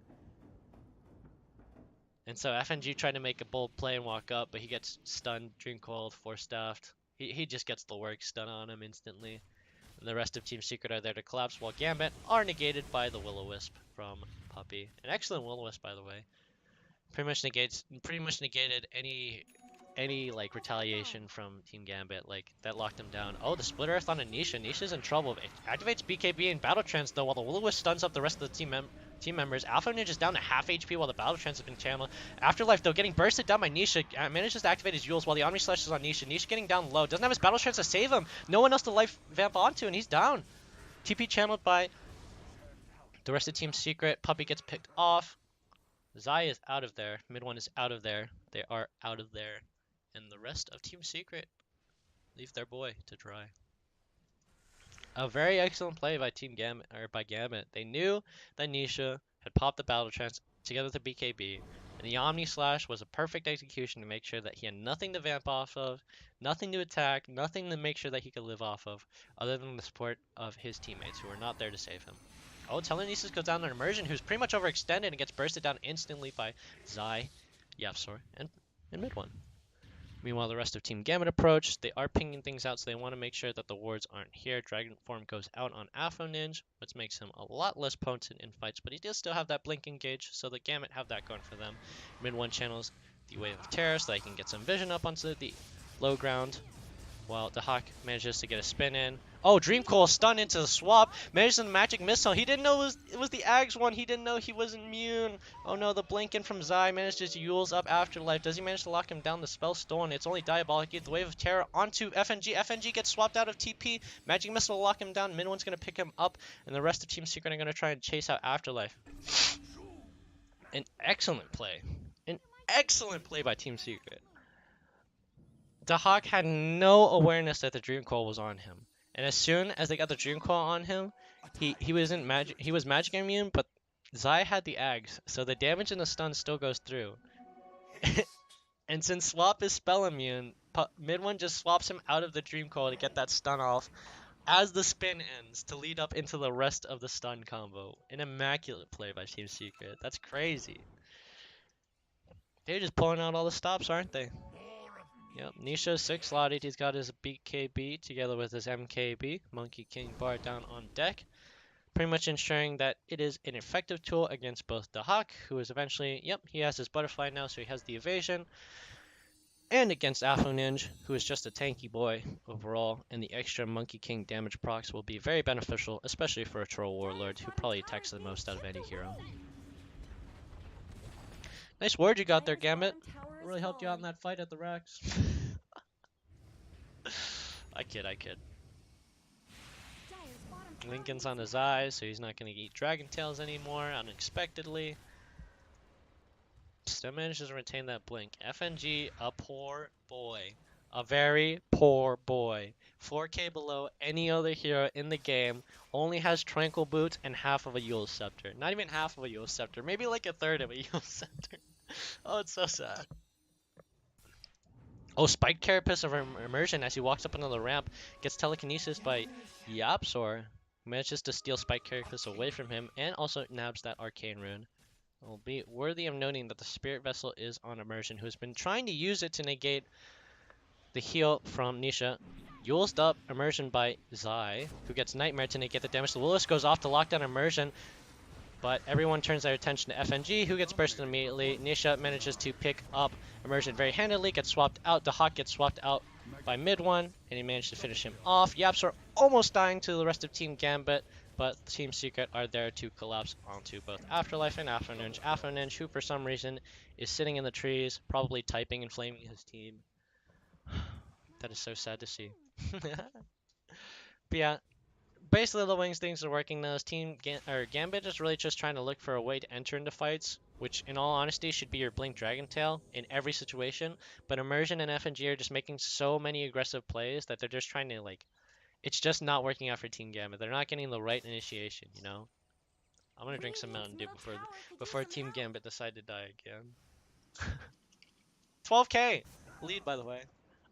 And so FNG tried to make a bold play and walk up, but he gets stunned, Dream Coiled, 4-staffed. He just gets the work stun on him instantly. And the rest of Team Secret are there to collapse, while Gambit are negated by the Will-O-Wisp from Puppey. An excellent Will-O-Wisp, by the way. Pretty much negated any like retaliation from Team Gambit, like that locked him down. Oh, the Split Earth on Anisha. Anisha's in trouble. It activates BKB and Battle Trance though, while the Will-O-Wisp stuns up the rest of the team members. Alpha Ninja's down to half HP while the Battle Trance has been channeled. Afterlife though getting bursted down by Nisha, manages to activate his Yules while the Omni Slash is on Nisha. Nisha getting down low, doesn't have his Battle Trance to save him. No one else to life vamp onto, and he's down. TP channeled by the rest of Team Secret. Puppey gets picked off. Zai is out of there. Mid one is out of there. They are out of there. And the rest of Team Secret leave their boy to dry. A very excellent play by Gambit. They knew that Nisha had popped the Battle Trance together with the BKB, and the Omni Slash was a perfect execution to make sure that he had nothing to vamp off of, nothing to attack, nothing to make sure that he could live off of, other than the support of his teammates who were not there to save him. Oh, Telenesis goes down on Immersion, who's pretty much overextended and gets bursted down instantly by Zai, Yapsor, and mid one. Meanwhile, the rest of Team Gambit approach. They are pinging things out, so they want to make sure that the wards aren't here. Dragon Form goes out on Afro Ninja, which makes him a lot less potent in fights, but he does still have that blink engage, so the Gambit have that going for them. Mid 1 channels the Wave of Terror so they can get some vision up onto the low ground, while the Hawk manages to get a spin in. Oh, Dreamcoil stun into the swap. Manages the magic missile. He didn't know it was the Ags one. He didn't know he was immune. Oh no, the blink in from Zai manages to Yule's up Afterlife. Does he manage to lock him down? The spell stolen. It's only Diabolic. The Wave of Terror onto FNG. FNG gets swapped out of TP. Magic missile will lock him down. Min one's gonna pick him up, and the rest of Team Secret are gonna try and chase out Afterlife. An excellent play. An excellent play by Team Secret. The Hawk had no awareness that the Dream Coil was on him, and as soon as they got the Dream Coil on him, he was magic immune, but Zai had the Ags, so the damage and the stun still goes through. And since Swap is spell immune, mid one just swaps him out of the Dream Coil to get that stun off as the spin ends to lead up into the rest of the stun combo. An immaculate play by Team Secret. That's crazy. They're just pulling out all the stops, aren't they? Yep, Nisha's 6 slotted. He's got his BKB together with his MKB. Monkey King bar down on deck. Pretty much ensuring that it is an effective tool against both the Hawk, who is eventually, yep, he has his butterfly now, so he has the evasion. And against Afro Ninja, who is just a tanky boy overall. And the extra Monkey King damage procs will be very beneficial, especially for a Troll Warlord, who probably attacks the most out of any hero. Nice ward you got there, Gambit. Really helped you out in that fight at the Rex. I kid. Lincoln's on his eyes, so he's not going to eat Dragon Tails anymore, unexpectedly. Still manages to retain that blink. FNG, a poor boy. A very poor boy. 4k below any other hero in the game. Only has Tranquil Boots and half of a Yule Scepter. Not even half of a Yule Scepter. Maybe like a third of a Yule Scepter. Oh, it's so sad. Oh, Spike Carapace of Immersion as he walks up onto the ramp. Gets telekinesis by Yapsor. Manages to steal Spike Carapace away from him. And also nabs that Arcane Rune. It will be worthy of noting that the Spirit Vessel is on Immersion, who's been trying to use it to negate the heal from Nisha. Yule's up Immersion by Zai, who gets Nightmare to negate the damage. The Willis goes off to lock down Immersion. But everyone turns their attention to FNG, who gets bursted immediately. Nisha manages to pick up Immersion very handily, gets swapped out. The Hawk gets swapped out by mid one, and he managed to finish him off. Yaps are almost dying to the rest of Team Gambit, but Team Secret are there to collapse onto both Afterlife and Afro Ninja. Afro Ninja, who for some reason is sitting in the trees, probably typing and flaming his team. That is so sad to see. But yeah. Basically, the wings things are working now. Team Gambit is really just trying to look for a way to enter into fights, which, in all honesty, should be your Blink Dragon Tail in every situation. But Immersion and FNG are just making so many aggressive plays that they're just trying to, like, it's just not working out for Team Gambit. They're not getting the right initiation, you know? I'm gonna drink some Mountain Dew before Team Gambit decide to die again. 12k lead, by the way.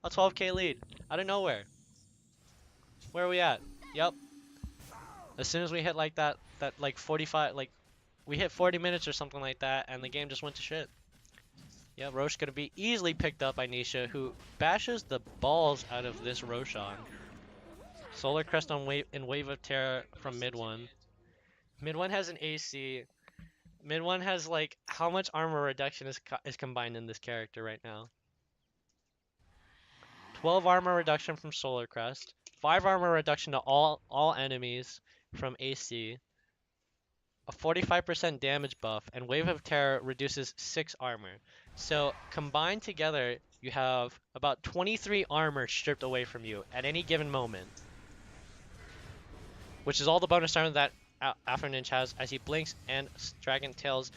A 12k lead out of nowhere. Where are we at? Yep. As soon as we hit like that like 45, like we hit 40 minutes or something like that, and the game just went to shit. Yeah, Roche gonna be easily picked up by Nisha, who bashes the balls out of this Roshan. Solar Crest on Wave of Terror from mid one. Mid one has an AC. Mid one has like how much armor reduction is combined in this character right now? 12 armor reduction from Solar Crest, 5 armor reduction to all enemies from AC, a 45% damage buff, and Wave of Terror reduces 6 armor. So combined together, you have about 23 armor stripped away from you at any given moment, which is all the bonus armor that Afro Ninja has as he blinks and Dragon Tails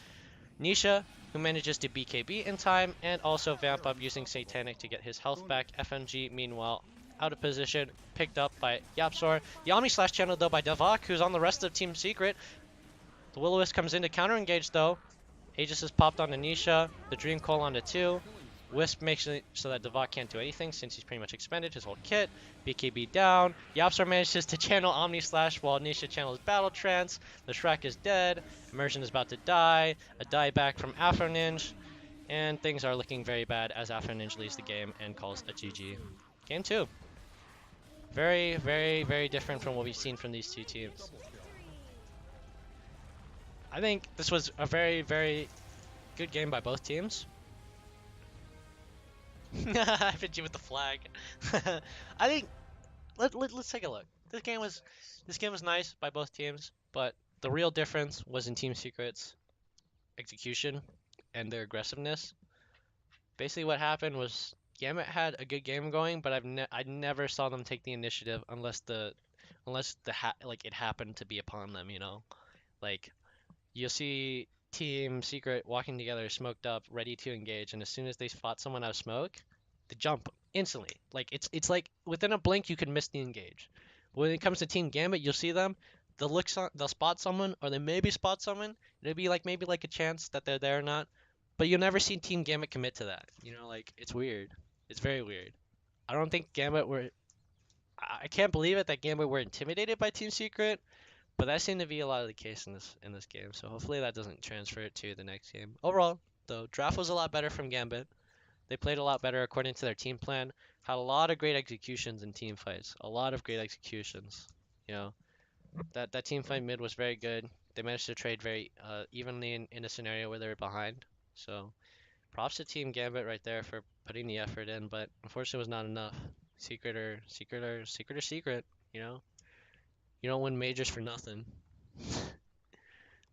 Nisha, who manages to BKB in time and also vamp up using Satanic to get his health back. FNG, meanwhile, out of position, picked up by Yapsor. The Omni Slash channel though by Davak, who's on the rest of Team Secret. The Will-O-Wisp comes in to counter engage though. Aegis is popped onto Nisha. The Dream Coil onto 2. Wisp makes it so that Davak can't do anything since he's pretty much expended his whole kit. BKB down. Yapsor manages to channel Omni Slash while Nisha channels Battle Trance. The Shrek is dead. Immersion is about to die. A die back from Afro Ninja. And things are looking very bad as After Ninja leaves the game and calls a GG. Game 2. Very, very, very different from what we've seen from these two teams. I think this was a very, very good game by both teams. I hit you with the flag. I think let's take a look. This game was nice by both teams, but the real difference was in Team Secret's execution and their aggressiveness. Basically, what happened was Gambit had a good game going, but I never saw them take the initiative unless like it happened to be upon them. Like you'll see Team Secret walking together, smoked up, ready to engage, and as soon as they spot someone out of smoke, they jump instantly. Like it's like within a blink you can miss the engage. When it comes to Team Gambit, you'll see them. They'll spot someone, or they maybe spot someone. It'll be like maybe like a chance that they're there or not. But you'll never see Team Gambit commit to that. Like it's weird. It's very weird. I don't think Gambit were. I can't believe it that Gambit were intimidated by Team Secret, but that seemed to be a lot of the case in this game. So hopefully that doesn't transfer to the next game. Overall, though, draft was a lot better from Gambit. They played a lot better according to their team plan. Had a lot of great executions in team fights. A lot of great executions. You know that team fight mid was very good. They managed to trade very evenly in a scenario where they were behind. So props to Team Gambit right there for putting the effort in, but unfortunately it was not enough. Secret. You know, you don't win majors for nothing.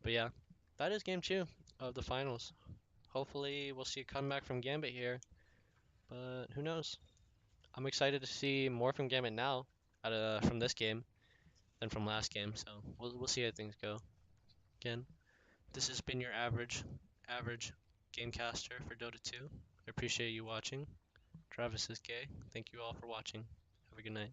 But yeah, that is game 2 of the finals. Hopefully we'll see a comeback from Gambit here, but who knows? I'm excited to see more from Gambit now, from this game than from last game. So we'll see how things go. Again, this has been your average gamecaster for Dota 2. I appreciate you watching. Travis is gay. Thank you all for watching. Have a good night.